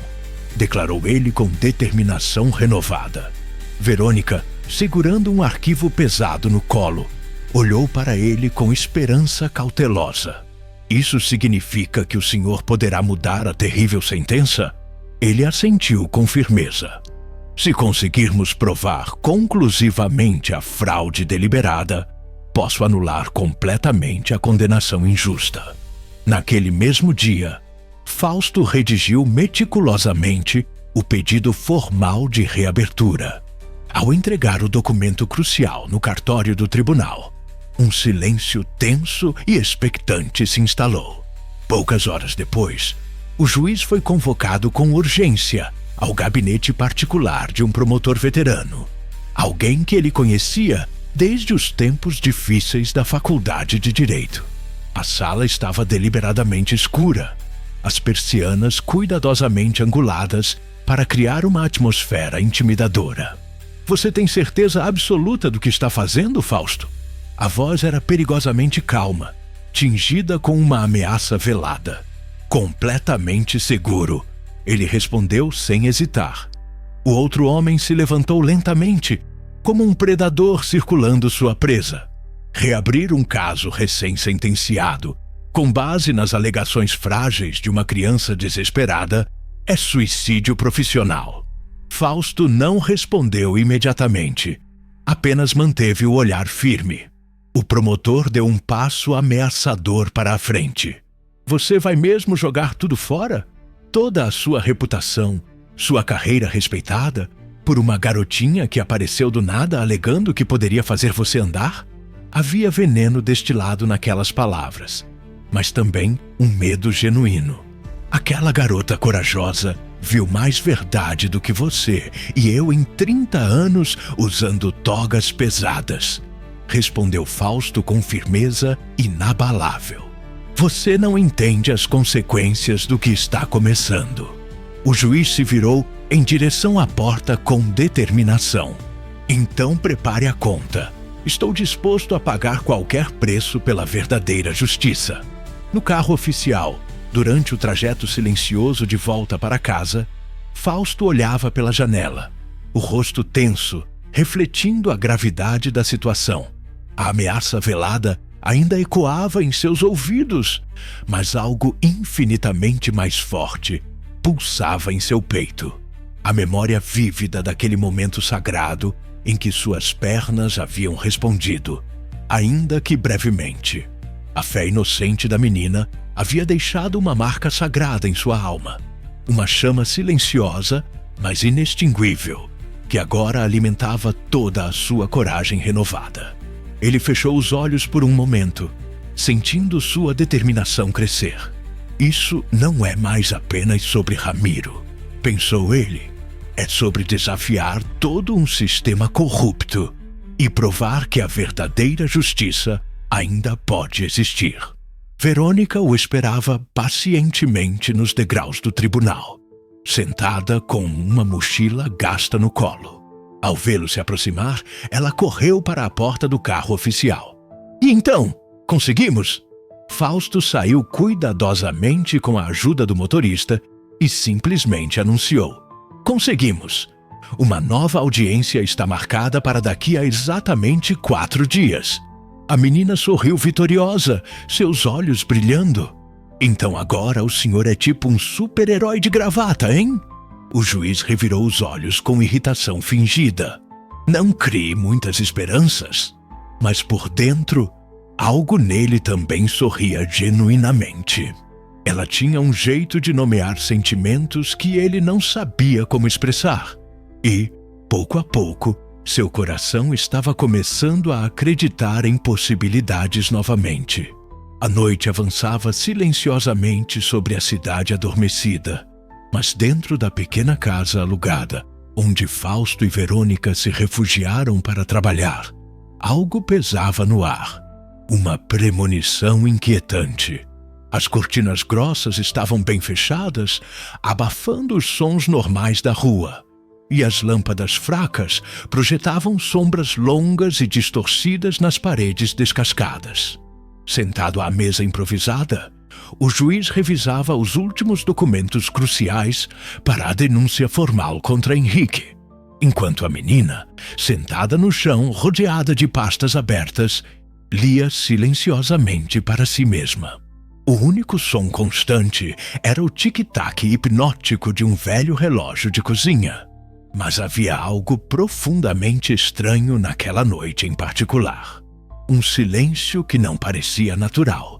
declarou ele com determinação renovada. Verônica, segurando um arquivo pesado no colo, olhou para ele com esperança cautelosa. Isso significa que o senhor poderá mudar a terrível sentença? Ele assentiu com firmeza. Se conseguirmos provar conclusivamente a fraude deliberada, posso anular completamente a condenação injusta. Naquele mesmo dia, Fausto redigiu meticulosamente o pedido formal de reabertura. Ao entregar o documento crucial no cartório do tribunal, um silêncio tenso e expectante se instalou. Poucas horas depois, O juiz foi convocado com urgência ao gabinete particular de um promotor veterano, alguém que ele conhecia desde os tempos difíceis da Faculdade de Direito. A sala estava deliberadamente escura, as persianas cuidadosamente anguladas para criar uma atmosfera intimidadora. Você tem certeza absoluta do que está fazendo, Fausto? A voz era perigosamente calma, tingida com uma ameaça velada. Completamente seguro, ele respondeu sem hesitar. O outro homem se levantou lentamente, como um predador circulando sua presa. Reabrir um caso recém-sentenciado, com base nas alegações frágeis de uma criança desesperada, é suicídio profissional. Fausto não respondeu imediatamente, apenas manteve o olhar firme. O promotor deu um passo ameaçador para a frente. Você vai mesmo jogar tudo fora? Toda a sua reputação, sua carreira respeitada, por uma garotinha que apareceu do nada alegando que poderia fazer você andar? Havia veneno destilado naquelas palavras, mas também um medo genuíno. Aquela garota corajosa viu mais verdade do que você e eu em 30 anos usando togas pesadas, respondeu Fausto com firmeza inabalável. Você não entende as consequências do que está começando. O juiz se virou em direção à porta com determinação. Então prepare a conta. Estou disposto a pagar qualquer preço pela verdadeira justiça. No carro oficial, durante o trajeto silencioso de volta para casa, Fausto olhava pela janela, o rosto tenso, refletindo a gravidade da situação. A ameaça velada ainda ecoava em seus ouvidos, mas algo infinitamente mais forte pulsava em seu peito. A memória vívida daquele momento sagrado em que suas pernas haviam respondido, ainda que brevemente. A fé inocente da menina havia deixado uma marca sagrada em sua alma, uma chama silenciosa, mas inextinguível, que agora alimentava toda a sua coragem renovada. Ele fechou os olhos por um momento, sentindo sua determinação crescer. Isso não é mais apenas sobre Ramiro, pensou ele. É sobre desafiar todo um sistema corrupto e provar que a verdadeira justiça ainda pode existir. Verônica o esperava pacientemente nos degraus do tribunal, sentada com uma mochila gasta no colo. Ao vê-lo se aproximar, ela correu para a porta do carro oficial. E então, conseguimos? Fausto saiu cuidadosamente com a ajuda do motorista e simplesmente anunciou: conseguimos! Uma nova audiência está marcada para daqui a exatamente 4 dias. A menina sorriu vitoriosa, seus olhos brilhando. Então agora o senhor é tipo um super-herói de gravata, hein? O juiz revirou os olhos com irritação fingida. Não crie muitas esperanças. Mas por dentro, algo nele também sorria genuinamente. Ela tinha um jeito de nomear sentimentos que ele não sabia como expressar. E, pouco a pouco, seu coração estava começando a acreditar em possibilidades novamente. A noite avançava silenciosamente sobre a cidade adormecida. Mas dentro da pequena casa alugada, onde Fausto e Verônica se refugiaram para trabalhar, algo pesava no ar. Uma premonição inquietante. As cortinas grossas estavam bem fechadas, abafando os sons normais da rua, e as lâmpadas fracas projetavam sombras longas e distorcidas nas paredes descascadas. Sentado à mesa improvisada, o juiz revisava os últimos documentos cruciais para a denúncia formal contra Henrique, enquanto a menina, sentada no chão rodeada de pastas abertas, lia silenciosamente para si mesma. O único som constante era o tic-tac hipnótico de um velho relógio de cozinha. Mas havia algo profundamente estranho naquela noite em particular. Um silêncio que não parecia natural,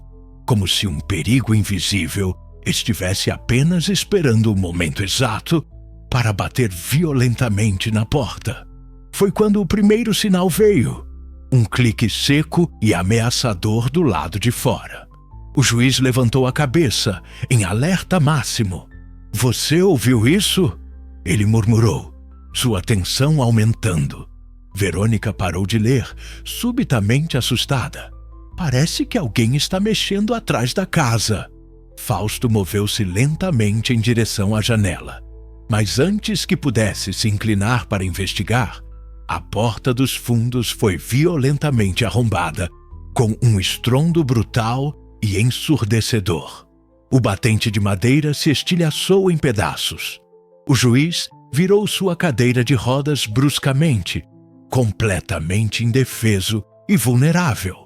como se um perigo invisível estivesse apenas esperando o momento exato para bater violentamente na porta. Foi quando o primeiro sinal veio, um clique seco e ameaçador do lado de fora. O juiz levantou a cabeça, em alerta máximo. Você ouviu isso? Ele murmurou, sua tensão aumentando. Verônica parou de ler, subitamente assustada. Parece que alguém está mexendo atrás da casa. Fausto moveu-se lentamente em direção à janela. Mas antes que pudesse se inclinar para investigar, a porta dos fundos foi violentamente arrombada, com um estrondo brutal e ensurdecedor. O batente de madeira se estilhaçou em pedaços. O juiz virou sua cadeira de rodas bruscamente, completamente indefeso e vulnerável.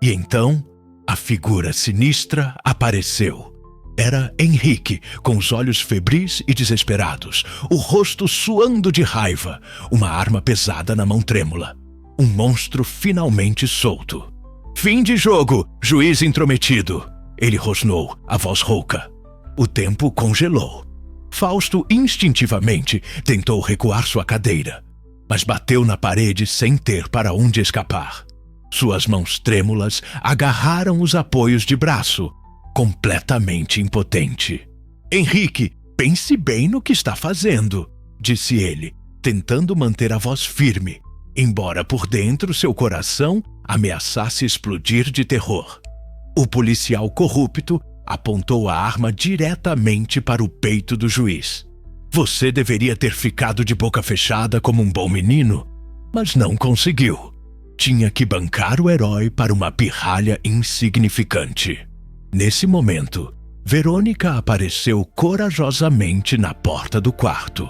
E então, a figura sinistra apareceu. Era Henrique, com os olhos febris e desesperados, o rosto suando de raiva, uma arma pesada na mão trêmula. Um monstro finalmente solto. Fim de jogo, juiz intrometido, ele rosnou, a voz rouca. O tempo congelou. Fausto instintivamente tentou recuar sua cadeira, mas bateu na parede sem ter para onde escapar. Suas mãos trêmulas agarraram os apoios de braço, completamente impotente. Henrique, pense bem no que está fazendo, disse ele, tentando manter a voz firme, embora por dentro seu coração ameaçasse explodir de terror. O policial corrupto apontou a arma diretamente para o peito do juiz. Você deveria ter ficado de boca fechada como um bom menino, mas não conseguiu. Tinha que bancar o herói para uma pirralha insignificante. Nesse momento, Verônica apareceu corajosamente na porta do quarto.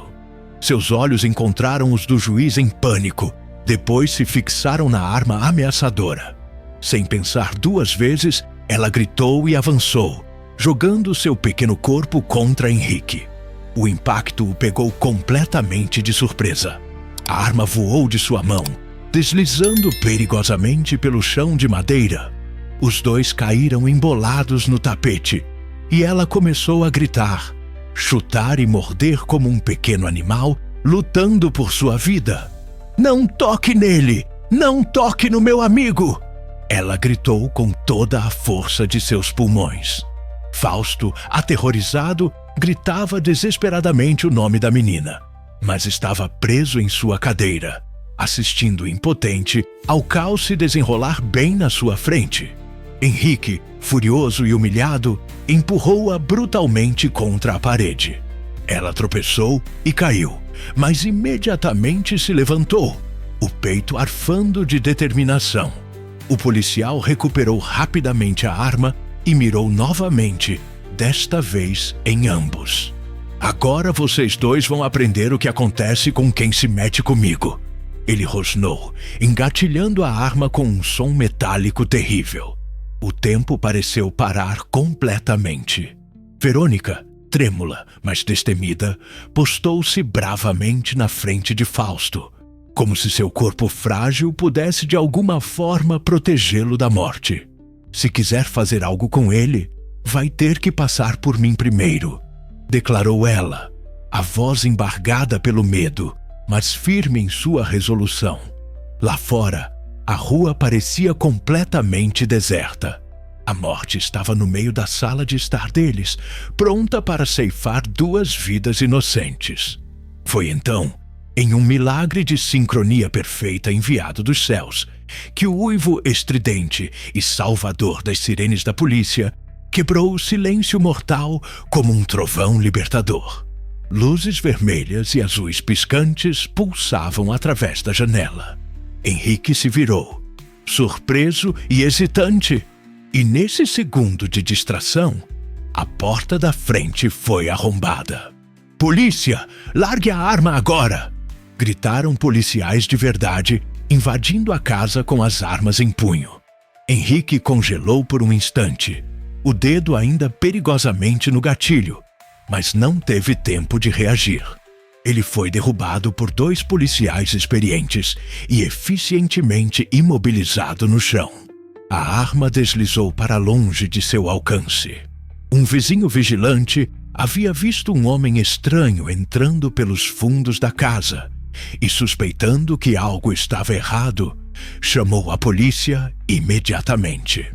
Seus olhos encontraram os do juiz em pânico, depois se fixaram na arma ameaçadora. Sem pensar duas vezes, ela gritou e avançou, jogando seu pequeno corpo contra Henrique. O impacto o pegou completamente de surpresa. A arma voou de sua mão, deslizando perigosamente pelo chão de madeira. Os dois caíram embolados no tapete, e ela começou a gritar, chutar e morder como um pequeno animal, lutando por sua vida. Não toque nele! Não toque no meu amigo! Ela gritou com toda a força de seus pulmões. Fausto, aterrorizado, gritava desesperadamente o nome da menina, mas estava preso em sua cadeira, assistindo impotente ao caos se desenrolar bem na sua frente. Henrique, furioso e humilhado, empurrou-a brutalmente contra a parede. Ela tropeçou e caiu, mas imediatamente se levantou, o peito arfando de determinação. O policial recuperou rapidamente a arma e mirou novamente, desta vez em ambos. Agora vocês dois vão aprender o que acontece com quem se mete comigo. Ele rosnou, engatilhando a arma com um som metálico terrível. O tempo pareceu parar completamente. Verônica, trêmula, mas destemida, postou-se bravamente na frente de Fausto, como se seu corpo frágil pudesse de alguma forma protegê-lo da morte. Se quiser fazer algo com ele, vai ter que passar por mim primeiro, declarou ela, a voz embargada pelo medo, mas firme em sua resolução. Lá fora, a rua parecia completamente deserta. A morte estava no meio da sala de estar deles, pronta para ceifar duas vidas inocentes. Foi então, em um milagre de sincronia perfeita enviado dos céus, que o uivo estridente e salvador das sirenes da polícia quebrou o silêncio mortal como um trovão libertador. Luzes vermelhas e azuis piscantes pulsavam através da janela. Henrique se virou, surpreso e hesitante, e nesse segundo de distração, a porta da frente foi arrombada. Polícia, largue a arma agora! Gritaram policiais de verdade, invadindo a casa com as armas em punho. Henrique congelou por um instante, o dedo ainda perigosamente no gatilho, mas não teve tempo de reagir. Ele foi derrubado por dois policiais experientes e eficientemente imobilizado no chão. A arma deslizou para longe de seu alcance. Um vizinho vigilante havia visto um homem estranho entrando pelos fundos da casa e, suspeitando que algo estava errado, chamou a polícia imediatamente.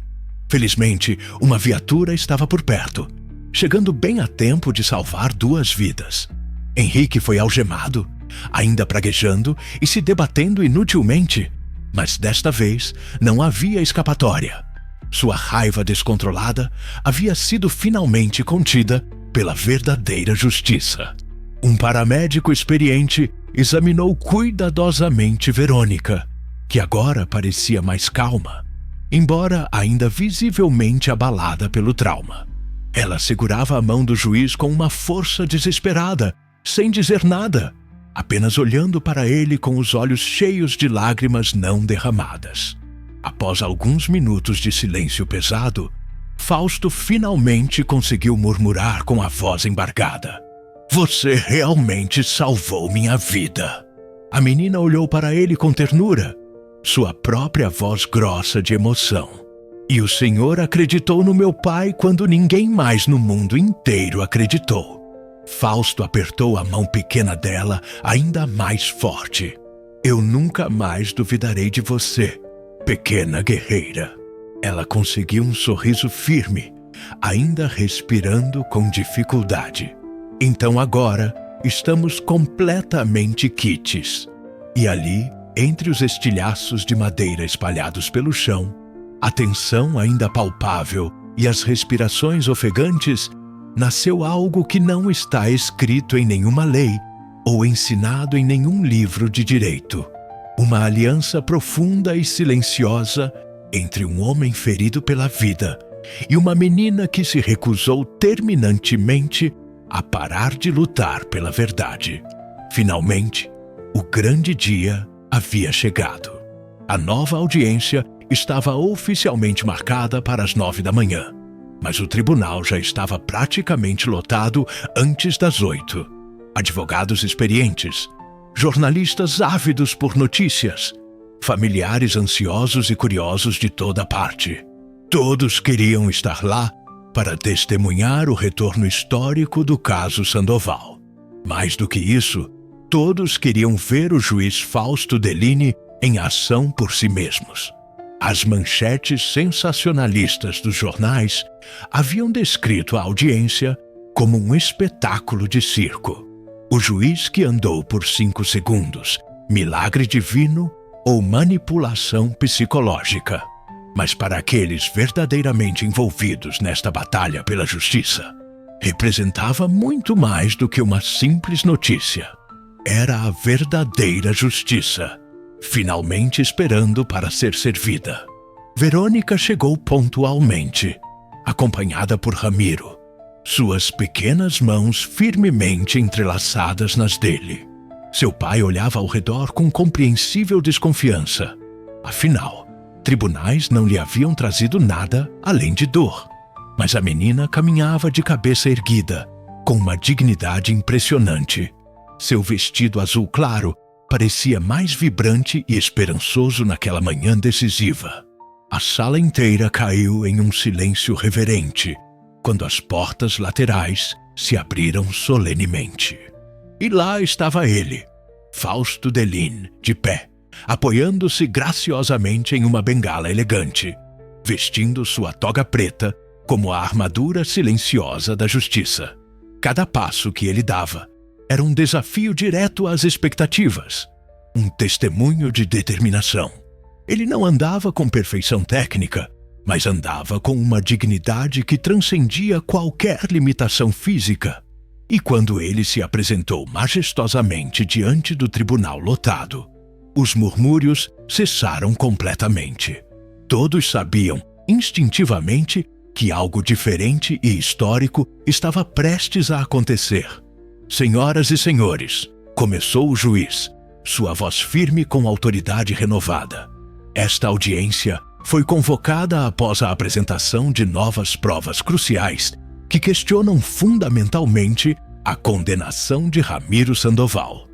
Felizmente, uma viatura estava por perto, chegando bem a tempo de salvar 2 vidas. Henrique foi algemado, ainda praguejando e se debatendo inutilmente, mas desta vez não havia escapatória. Sua raiva descontrolada havia sido finalmente contida pela verdadeira justiça. Um paramédico experiente examinou cuidadosamente Verônica, que agora parecia mais calma, embora ainda visivelmente abalada pelo trauma. Ela segurava a mão do juiz com uma força desesperada, sem dizer nada, apenas olhando para ele com os olhos cheios de lágrimas não derramadas. Após alguns minutos de silêncio pesado, Fausto finalmente conseguiu murmurar com a voz embargada: "Você realmente salvou minha vida." A menina olhou para ele com ternura, sua própria voz grossa de emoção. "E o senhor acreditou no meu pai quando ninguém mais no mundo inteiro acreditou." Fausto apertou a mão pequena dela ainda mais forte. "Eu nunca mais duvidarei de você, pequena guerreira." Ela conseguiu um sorriso firme, ainda respirando com dificuldade. "Então agora estamos completamente quites." E ali, entre os estilhaços de madeira espalhados pelo chão, a tensão ainda palpável e as respirações ofegantes, nasceu algo que não está escrito em nenhuma lei ou ensinado em nenhum livro de direito. Uma aliança profunda e silenciosa entre um homem ferido pela vida e uma menina que se recusou terminantemente a parar de lutar pela verdade. Finalmente, o grande dia havia chegado. A nova audiência estava oficialmente marcada para as 9 da manhã, mas o tribunal já estava praticamente lotado antes das 8. Advogados experientes, jornalistas ávidos por notícias, familiares ansiosos e curiosos de toda parte. Todos queriam estar lá para testemunhar o retorno histórico do caso Sandoval. Mais do que isso, todos queriam ver o juiz Fausto Deline em ação por si mesmos. As manchetes sensacionalistas dos jornais haviam descrito a audiência como um espetáculo de circo. O juiz que andou por 5 segundos, milagre divino ou manipulação psicológica. Mas para aqueles verdadeiramente envolvidos nesta batalha pela justiça, representava muito mais do que uma simples notícia. Era a verdadeira justiça, finalmente esperando para ser servida. Verônica chegou pontualmente, acompanhada por Ramiro, suas pequenas mãos firmemente entrelaçadas nas dele. Seu pai olhava ao redor com compreensível desconfiança. Afinal, tribunais não lhe haviam trazido nada além de dor. Mas a menina caminhava de cabeça erguida, com uma dignidade impressionante. Seu vestido azul claro parecia mais vibrante e esperançoso naquela manhã decisiva. A sala inteira caiu em um silêncio reverente, quando as portas laterais se abriram solenemente. E lá estava ele, Fausto Deline, de pé, apoiando-se graciosamente em uma bengala elegante, vestindo sua toga preta como a armadura silenciosa da justiça. Cada passo que ele dava era um desafio direto às expectativas, um testemunho de determinação. Ele não andava com perfeição técnica, mas andava com uma dignidade que transcendia qualquer limitação física. E quando ele se apresentou majestosamente diante do tribunal lotado, os murmúrios cessaram completamente. Todos sabiam, instintivamente, que algo diferente e histórico estava prestes a acontecer. "Senhoras e senhores", começou o juiz, sua voz firme com autoridade renovada. "Esta audiência foi convocada após a apresentação de novas provas cruciais que questionam fundamentalmente a condenação de Ramiro Sandoval."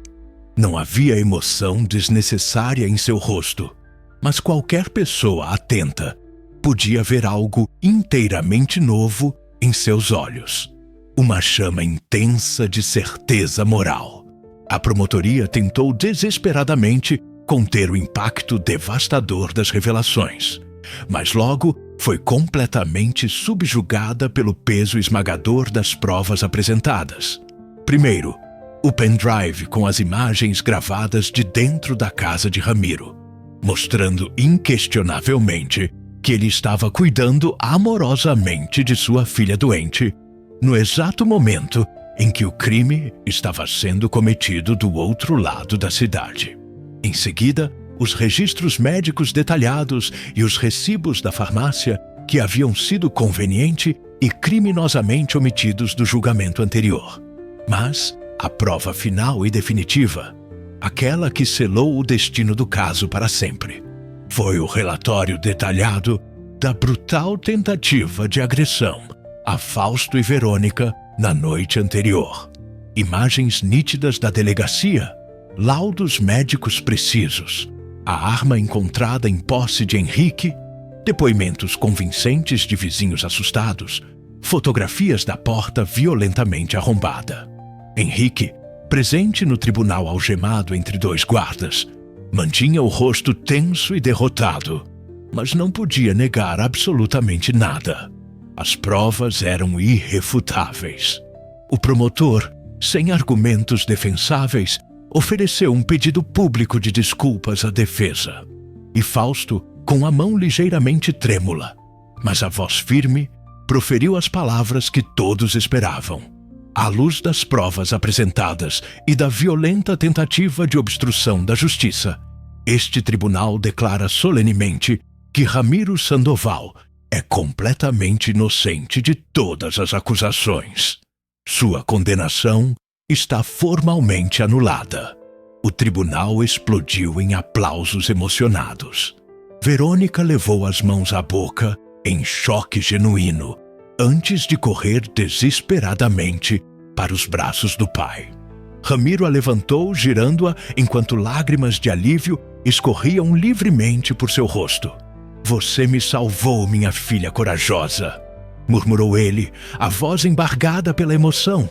Não havia emoção desnecessária em seu rosto, mas qualquer pessoa atenta podia ver algo inteiramente novo em seus olhos. Uma chama intensa de certeza moral. A promotoria tentou desesperadamente conter o impacto devastador das revelações, mas logo foi completamente subjugada pelo peso esmagador das provas apresentadas. Primeiro, o pendrive com as imagens gravadas de dentro da casa de Ramiro, mostrando inquestionavelmente que ele estava cuidando amorosamente de sua filha doente, no exato momento em que o crime estava sendo cometido do outro lado da cidade. Em seguida, os registros médicos detalhados e os recibos da farmácia que haviam sido conveniente e criminosamente omitidos do julgamento anterior. Mas a prova final e definitiva, aquela que selou o destino do caso para sempre, foi o relatório detalhado da brutal tentativa de agressão a Fausto e Verônica na noite anterior. Imagens nítidas da delegacia, laudos médicos precisos, a arma encontrada em posse de Henrique, depoimentos convincentes de vizinhos assustados, fotografias da porta violentamente arrombada. Henrique, presente no tribunal algemado entre dois guardas, mantinha o rosto tenso e derrotado, mas não podia negar absolutamente nada. As provas eram irrefutáveis. O promotor, sem argumentos defensáveis, ofereceu um pedido público de desculpas à defesa. E Fausto, com a mão ligeiramente trêmula, mas a voz firme, proferiu as palavras que todos esperavam. À luz das provas apresentadas e da violenta tentativa de obstrução da justiça, este tribunal declara solenemente que Ramiro Sandoval é completamente inocente de todas as acusações. Sua condenação está formalmente anulada. O tribunal explodiu em aplausos emocionados. Verônica levou as mãos à boca em choque genuíno, antes de correr desesperadamente para os braços do pai. Ramiro a levantou, girando-a, enquanto lágrimas de alívio escorriam livremente por seu rosto. "Você me salvou, minha filha corajosa", murmurou ele, a voz embargada pela emoção.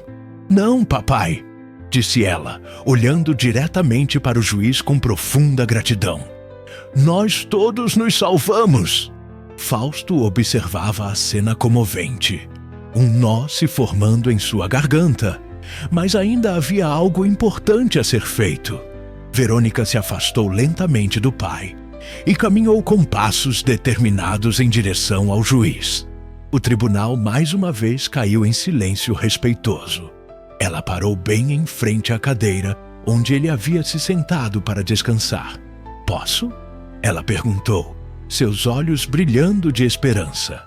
"Não, papai", disse ela, olhando diretamente para o juiz com profunda gratidão. "Nós todos nos salvamos." Fausto observava a cena comovente. Um nó se formando em sua garganta, mas ainda havia algo importante a ser feito. Verônica se afastou lentamente do pai e caminhou com passos determinados em direção ao juiz. O tribunal mais uma vez caiu em silêncio respeitoso. Ela parou bem em frente à cadeira onde ele havia se sentado para descansar. "Posso?" ela perguntou, seus olhos brilhando de esperança.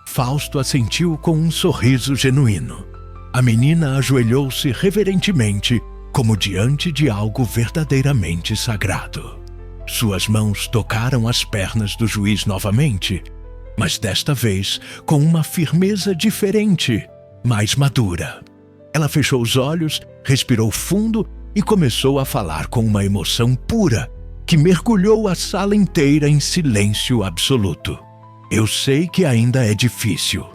Fausto assentiu com um sorriso genuíno. A menina ajoelhou-se reverentemente, como diante de algo verdadeiramente sagrado. Suas mãos tocaram as pernas do juiz novamente, mas desta vez com uma firmeza diferente, mais madura. Ela fechou os olhos, respirou fundo e começou a falar com uma emoção pura que mergulhou a sala inteira em silêncio absoluto. "Eu sei que ainda é difícil,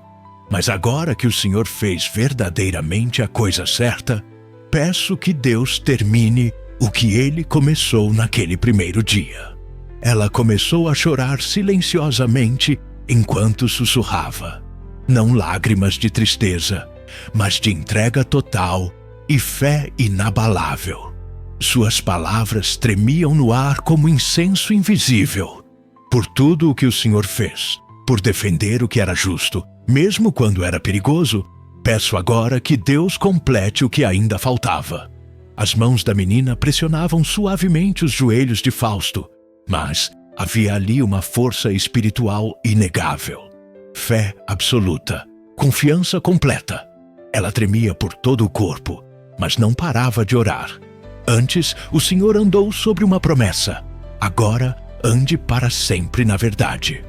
mas agora que o Senhor fez verdadeiramente a coisa certa, peço que Deus termine o que Ele começou naquele primeiro dia." Ela começou a chorar silenciosamente enquanto sussurrava. Não lágrimas de tristeza, mas de entrega total e fé inabalável. Suas palavras tremiam no ar como incenso invisível. "Por tudo o que o Senhor fez, por defender o que era justo, mesmo quando era perigoso, peço agora que Deus complete o que ainda faltava." As mãos da menina pressionavam suavemente os joelhos de Fausto, mas havia ali uma força espiritual inegável. Fé absoluta, confiança completa. Ela tremia por todo o corpo, mas não parava de orar. Antes, o Senhor andou sobre uma promessa. Agora, ande para sempre na verdade.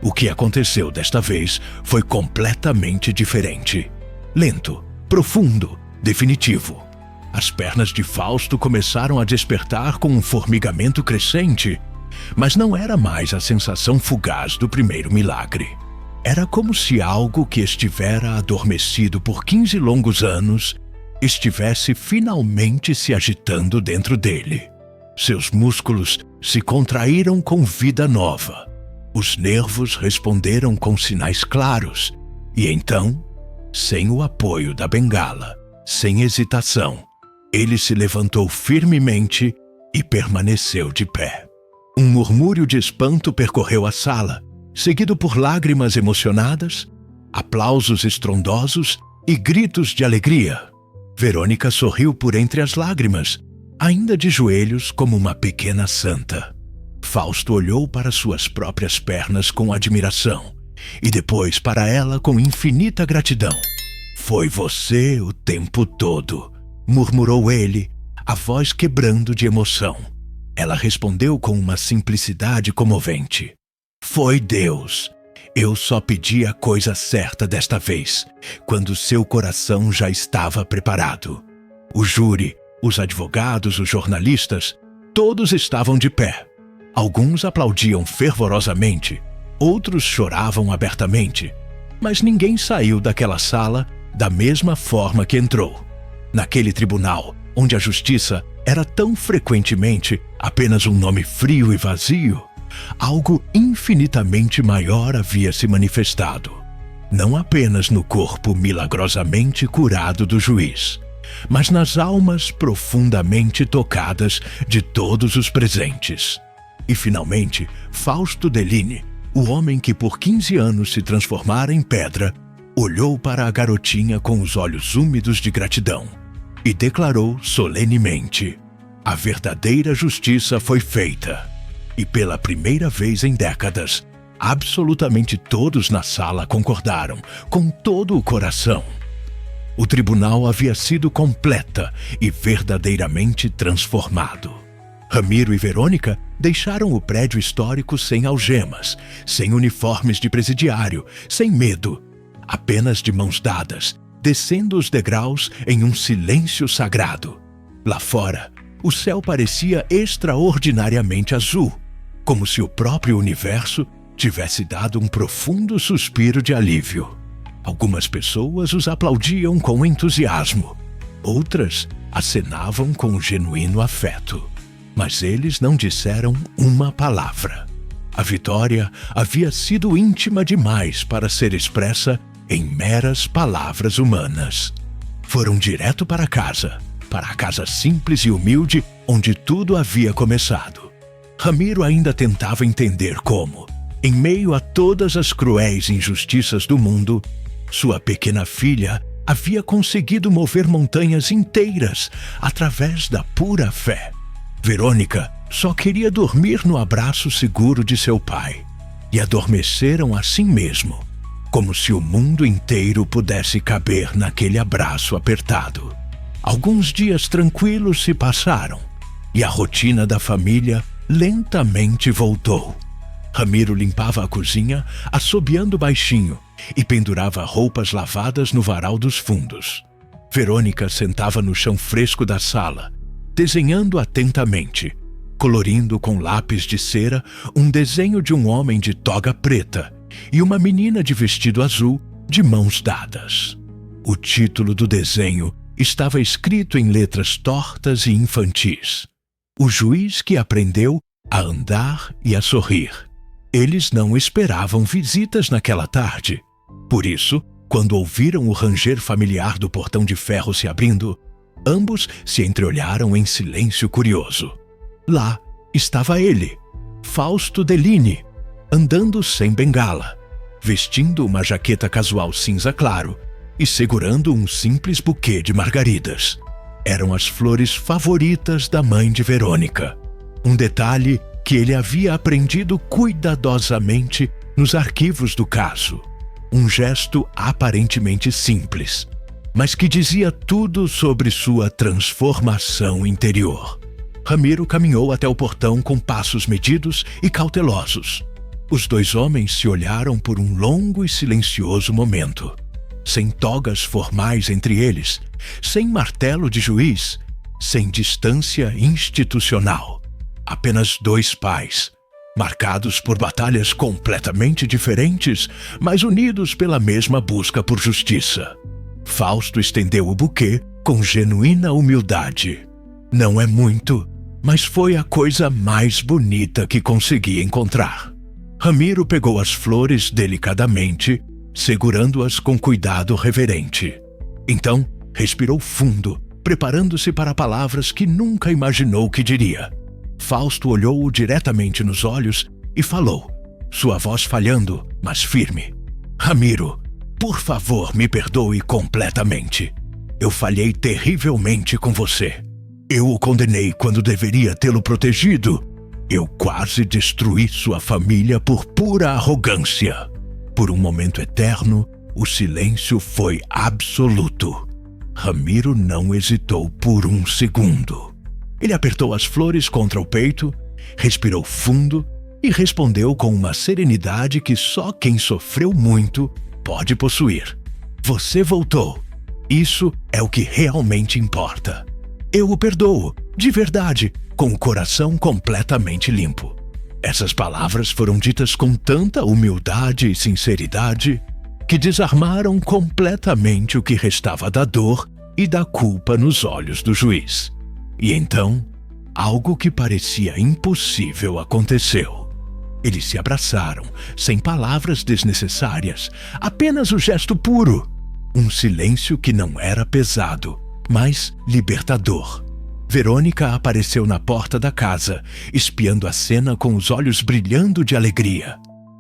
O que aconteceu desta vez foi completamente diferente. Lento, profundo, definitivo. As pernas de Fausto começaram a despertar com um formigamento crescente, mas não era mais a sensação fugaz do primeiro milagre. Era como se algo que estivera adormecido por 15 longos anos estivesse finalmente se agitando dentro dele. Seus músculos se contraíram com vida nova. Os nervos responderam com sinais claros, e então, sem o apoio da bengala, sem hesitação, ele se levantou firmemente e permaneceu de pé. Um murmúrio de espanto percorreu a sala, seguido por lágrimas emocionadas, aplausos estrondosos e gritos de alegria. Verônica sorriu por entre as lágrimas, ainda de joelhos como uma pequena santa. Fausto olhou para suas próprias pernas com admiração e depois para ela com infinita gratidão. "Foi você o tempo todo", murmurou ele, a voz quebrando de emoção. Ela respondeu com uma simplicidade comovente. "Foi Deus. Eu só pedi a coisa certa desta vez, quando seu coração já estava preparado." O júri, os advogados, os jornalistas, todos estavam de pé. Alguns aplaudiam fervorosamente, outros choravam abertamente, mas ninguém saiu daquela sala da mesma forma que entrou. Naquele tribunal, onde a justiça era tão frequentemente apenas um nome frio e vazio, algo infinitamente maior havia se manifestado. Não apenas no corpo milagrosamente curado do juiz, mas nas almas profundamente tocadas de todos os presentes. E finalmente, Fausto Deline, o homem que por 15 anos se transformara em pedra, olhou para a garotinha com os olhos úmidos de gratidão e declarou solenemente: "A verdadeira justiça foi feita." E pela primeira vez em décadas, absolutamente todos na sala concordaram, com todo o coração. O tribunal havia sido completa e verdadeiramente transformado. Ramiro e Verônica deixaram o prédio histórico sem algemas, sem uniformes de presidiário, sem medo, apenas de mãos dadas, descendo os degraus em um silêncio sagrado. Lá fora, o céu parecia extraordinariamente azul, como se o próprio universo tivesse dado um profundo suspiro de alívio. Algumas pessoas os aplaudiam com entusiasmo, outras acenavam com genuíno afeto. Mas eles não disseram uma palavra. A vitória havia sido íntima demais para ser expressa em meras palavras humanas. Foram direto para a casa simples e humilde onde tudo havia começado. Ramiro ainda tentava entender como, em meio a todas as cruéis injustiças do mundo, sua pequena filha havia conseguido mover montanhas inteiras através da pura fé. Verônica só queria dormir no abraço seguro de seu pai, e adormeceram assim mesmo, como se o mundo inteiro pudesse caber naquele abraço apertado. Alguns dias tranquilos se passaram, e a rotina da família lentamente voltou. Ramiro limpava a cozinha, assobiando baixinho, e pendurava roupas lavadas no varal dos fundos. Verônica sentava no chão fresco da sala, desenhando atentamente, colorindo com lápis de cera um desenho de um homem de toga preta e uma menina de vestido azul de mãos dadas. O título do desenho estava escrito em letras tortas e infantis: "O juiz que aprendeu a andar e a sorrir." Eles não esperavam visitas naquela tarde. Por isso, quando ouviram o ranger familiar do portão de ferro se abrindo, ambos se entreolharam em silêncio curioso. Lá estava ele, Fausto Deline, andando sem bengala, vestindo uma jaqueta casual cinza claro e segurando um simples buquê de margaridas. Eram as flores favoritas da mãe de Verônica. Um detalhe que ele havia aprendido cuidadosamente nos arquivos do caso. Um gesto aparentemente simples, mas que dizia tudo sobre sua transformação interior. Ramiro caminhou até o portão com passos medidos e cautelosos. Os dois homens se olharam por um longo e silencioso momento. Sem togas formais entre eles, sem martelo de juiz, sem distância institucional. Apenas dois pais, marcados por batalhas completamente diferentes, mas unidos pela mesma busca por justiça. Fausto estendeu o buquê com genuína humildade. Não é muito, mas foi a coisa mais bonita que consegui encontrar. Ramiro pegou as flores delicadamente, segurando-as com cuidado reverente. Então, respirou fundo, preparando-se para palavras que nunca imaginou que diria. Fausto olhou-o diretamente nos olhos e falou, sua voz falhando, mas firme. Ramiro, por favor, me perdoe completamente. Eu falhei terrivelmente com você. Eu o condenei quando deveria tê-lo protegido. Eu quase destruí sua família por pura arrogância. Por um momento eterno, o silêncio foi absoluto. Ramiro não hesitou por um segundo. Ele apertou as flores contra o peito, respirou fundo e respondeu com uma serenidade que só quem sofreu muito pode possuir. Você voltou. Isso é o que realmente importa. Eu o perdoo, de verdade, com o coração completamente limpo. Essas palavras foram ditas com tanta humildade e sinceridade que desarmaram completamente o que restava da dor e da culpa nos olhos do juiz. E então, algo que parecia impossível aconteceu. Eles se abraçaram, sem palavras desnecessárias, apenas o gesto puro. Um silêncio que não era pesado, mas libertador. Verônica apareceu na porta da casa, espiando a cena com os olhos brilhando de alegria.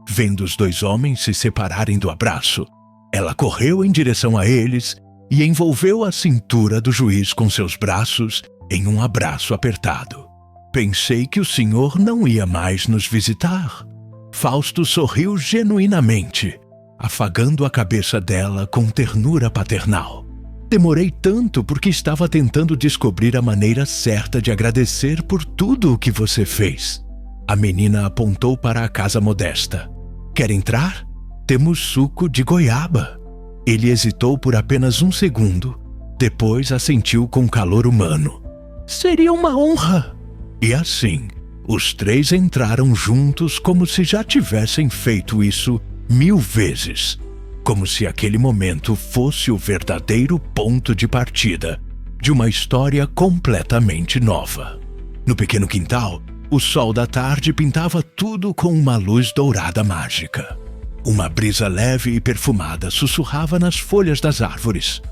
Vendo os dois homens se separarem do abraço, ela correu em direção a eles e envolveu a cintura do juiz com seus braços em um abraço apertado. Pensei que o senhor não ia mais nos visitar. Fausto sorriu genuinamente, afagando a cabeça dela com ternura paternal. Demorei tanto porque estava tentando descobrir a maneira certa de agradecer por tudo o que você fez. A menina apontou para a casa modesta. Quer entrar? Temos suco de goiaba. Ele hesitou por apenas um segundo, depois assentiu com calor humano. Seria uma honra. E assim, os três entraram juntos como se já tivessem feito isso 1000 vezes. Como se aquele momento fosse o verdadeiro ponto de partida de uma história completamente nova. No pequeno quintal, o sol da tarde pintava tudo com uma luz dourada mágica. Uma brisa leve e perfumada sussurrava nas folhas das árvores.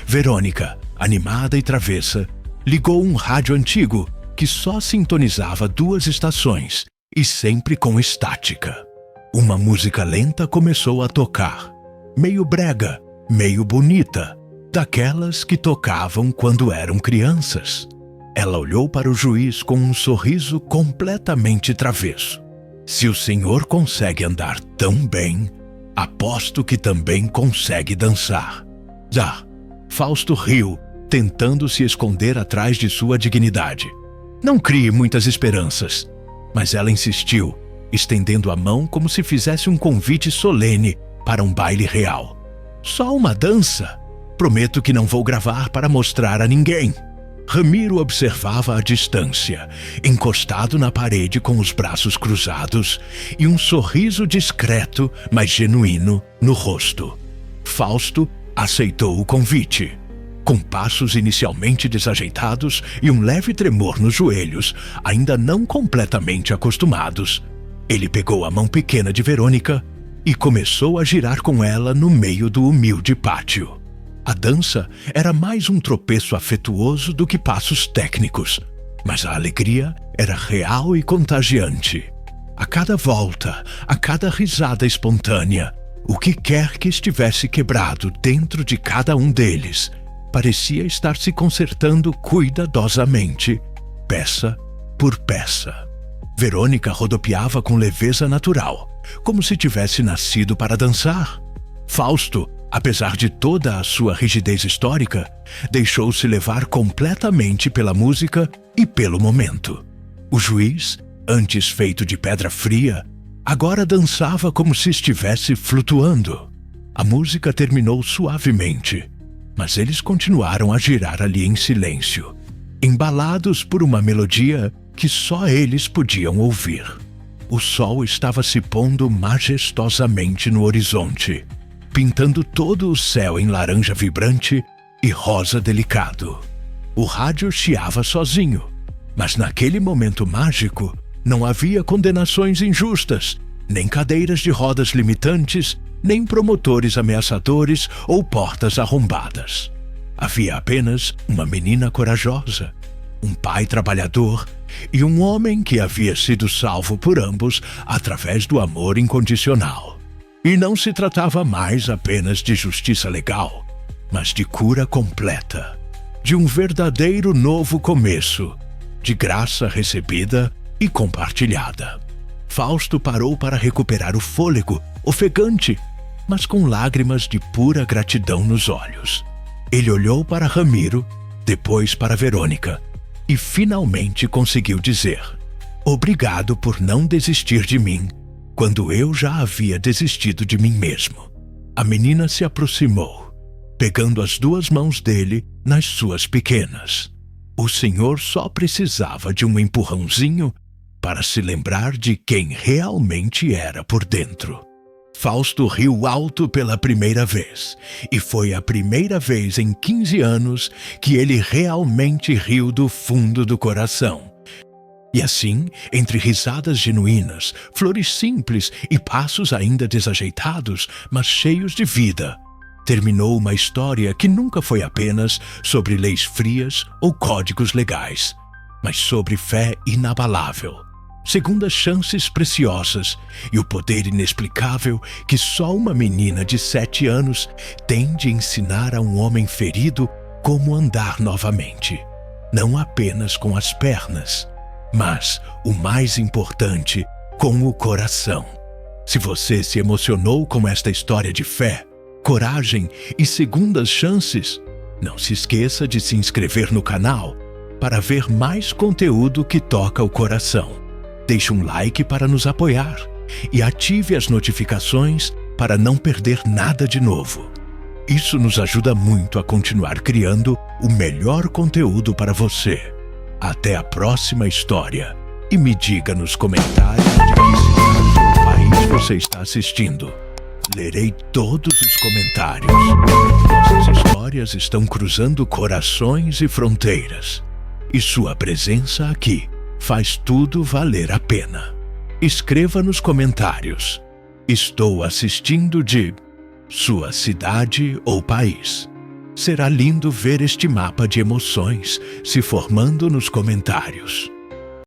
Verônica, animada e travessa, ligou um rádio antigo que só sintonizava 2 estações e sempre com estática. Uma música lenta começou a tocar. Meio brega, meio bonita, daquelas que tocavam quando eram crianças. Ela olhou para o juiz com um sorriso completamente travesso. Se o senhor consegue andar tão bem, aposto que também consegue dançar. Fausto riu, tentando se esconder atrás de sua dignidade. Não crie muitas esperanças. Mas ela insistiu, estendendo a mão como se fizesse um convite solene para um baile real. Só uma dança? Prometo que não vou gravar para mostrar a ninguém. Ramiro observava à distância, encostado na parede com os braços cruzados e um sorriso discreto, mas genuíno, no rosto. Fausto aceitou o convite. Com passos inicialmente desajeitados e um leve tremor nos joelhos, ainda não completamente acostumados, ele pegou a mão pequena de Verônica e começou a girar com ela no meio do humilde pátio. A dança era mais um tropeço afetuoso do que passos técnicos, mas a alegria era real e contagiante. A cada volta, a cada risada espontânea, o que quer que estivesse quebrado dentro de cada um deles, parecia estar se consertando cuidadosamente, peça por peça. Verônica rodopiava com leveza natural, como se tivesse nascido para dançar. Fausto, apesar de toda a sua rigidez histórica, deixou-se levar completamente pela música e pelo momento. O juiz, antes feito de pedra fria, agora dançava como se estivesse flutuando. A música terminou suavemente, mas eles continuaram a girar ali em silêncio, embalados por uma melodia que só eles podiam ouvir. O sol estava se pondo majestosamente no horizonte, pintando todo o céu em laranja vibrante e rosa delicado. O rádio chiava sozinho, mas naquele momento mágico não havia condenações injustas, nem cadeiras de rodas limitantes, nem promotores ameaçadores ou portas arrombadas. Havia apenas uma menina corajosa, um pai trabalhador e um homem que havia sido salvo por ambos através do amor incondicional. E não se tratava mais apenas de justiça legal, mas de cura completa, de um verdadeiro novo começo, de graça recebida e compartilhada. Fausto parou para recuperar o fôlego, ofegante, mas com lágrimas de pura gratidão nos olhos. Ele olhou para Ramiro, depois para Verônica, e finalmente conseguiu dizer: "Obrigado por não desistir de mim, quando eu já havia desistido de mim mesmo." A menina se aproximou, pegando as duas mãos dele nas suas pequenas. O senhor só precisava de um empurrãozinho para se lembrar de quem realmente era por dentro. Fausto riu alto pela primeira vez, e foi a primeira vez em 15 anos que ele realmente riu do fundo do coração. E assim, entre risadas genuínas, flores simples e passos ainda desajeitados, mas cheios de vida, terminou uma história que nunca foi apenas sobre leis frias ou códigos legais, mas sobre fé inabalável, segundas chances preciosas e o poder inexplicável que só uma menina de 7 anos tem de ensinar a um homem ferido como andar novamente, não apenas com as pernas, mas, o mais importante, com o coração. Se você se emocionou com esta história de fé, coragem e segundas chances, não se esqueça de se inscrever no canal para ver mais conteúdo que toca o coração. Deixe um like para nos apoiar e ative as notificações para não perder nada de novo. Isso nos ajuda muito a continuar criando o melhor conteúdo para você. Até a próxima história e me diga nos comentários de que cidade ou país você está assistindo. Lerei todos os comentários. Nossas histórias estão cruzando corações e fronteiras. E sua presença aqui faz tudo valer a pena. Escreva nos comentários: "Estou assistindo de sua cidade ou país." Será lindo ver este mapa de emoções se formando nos comentários.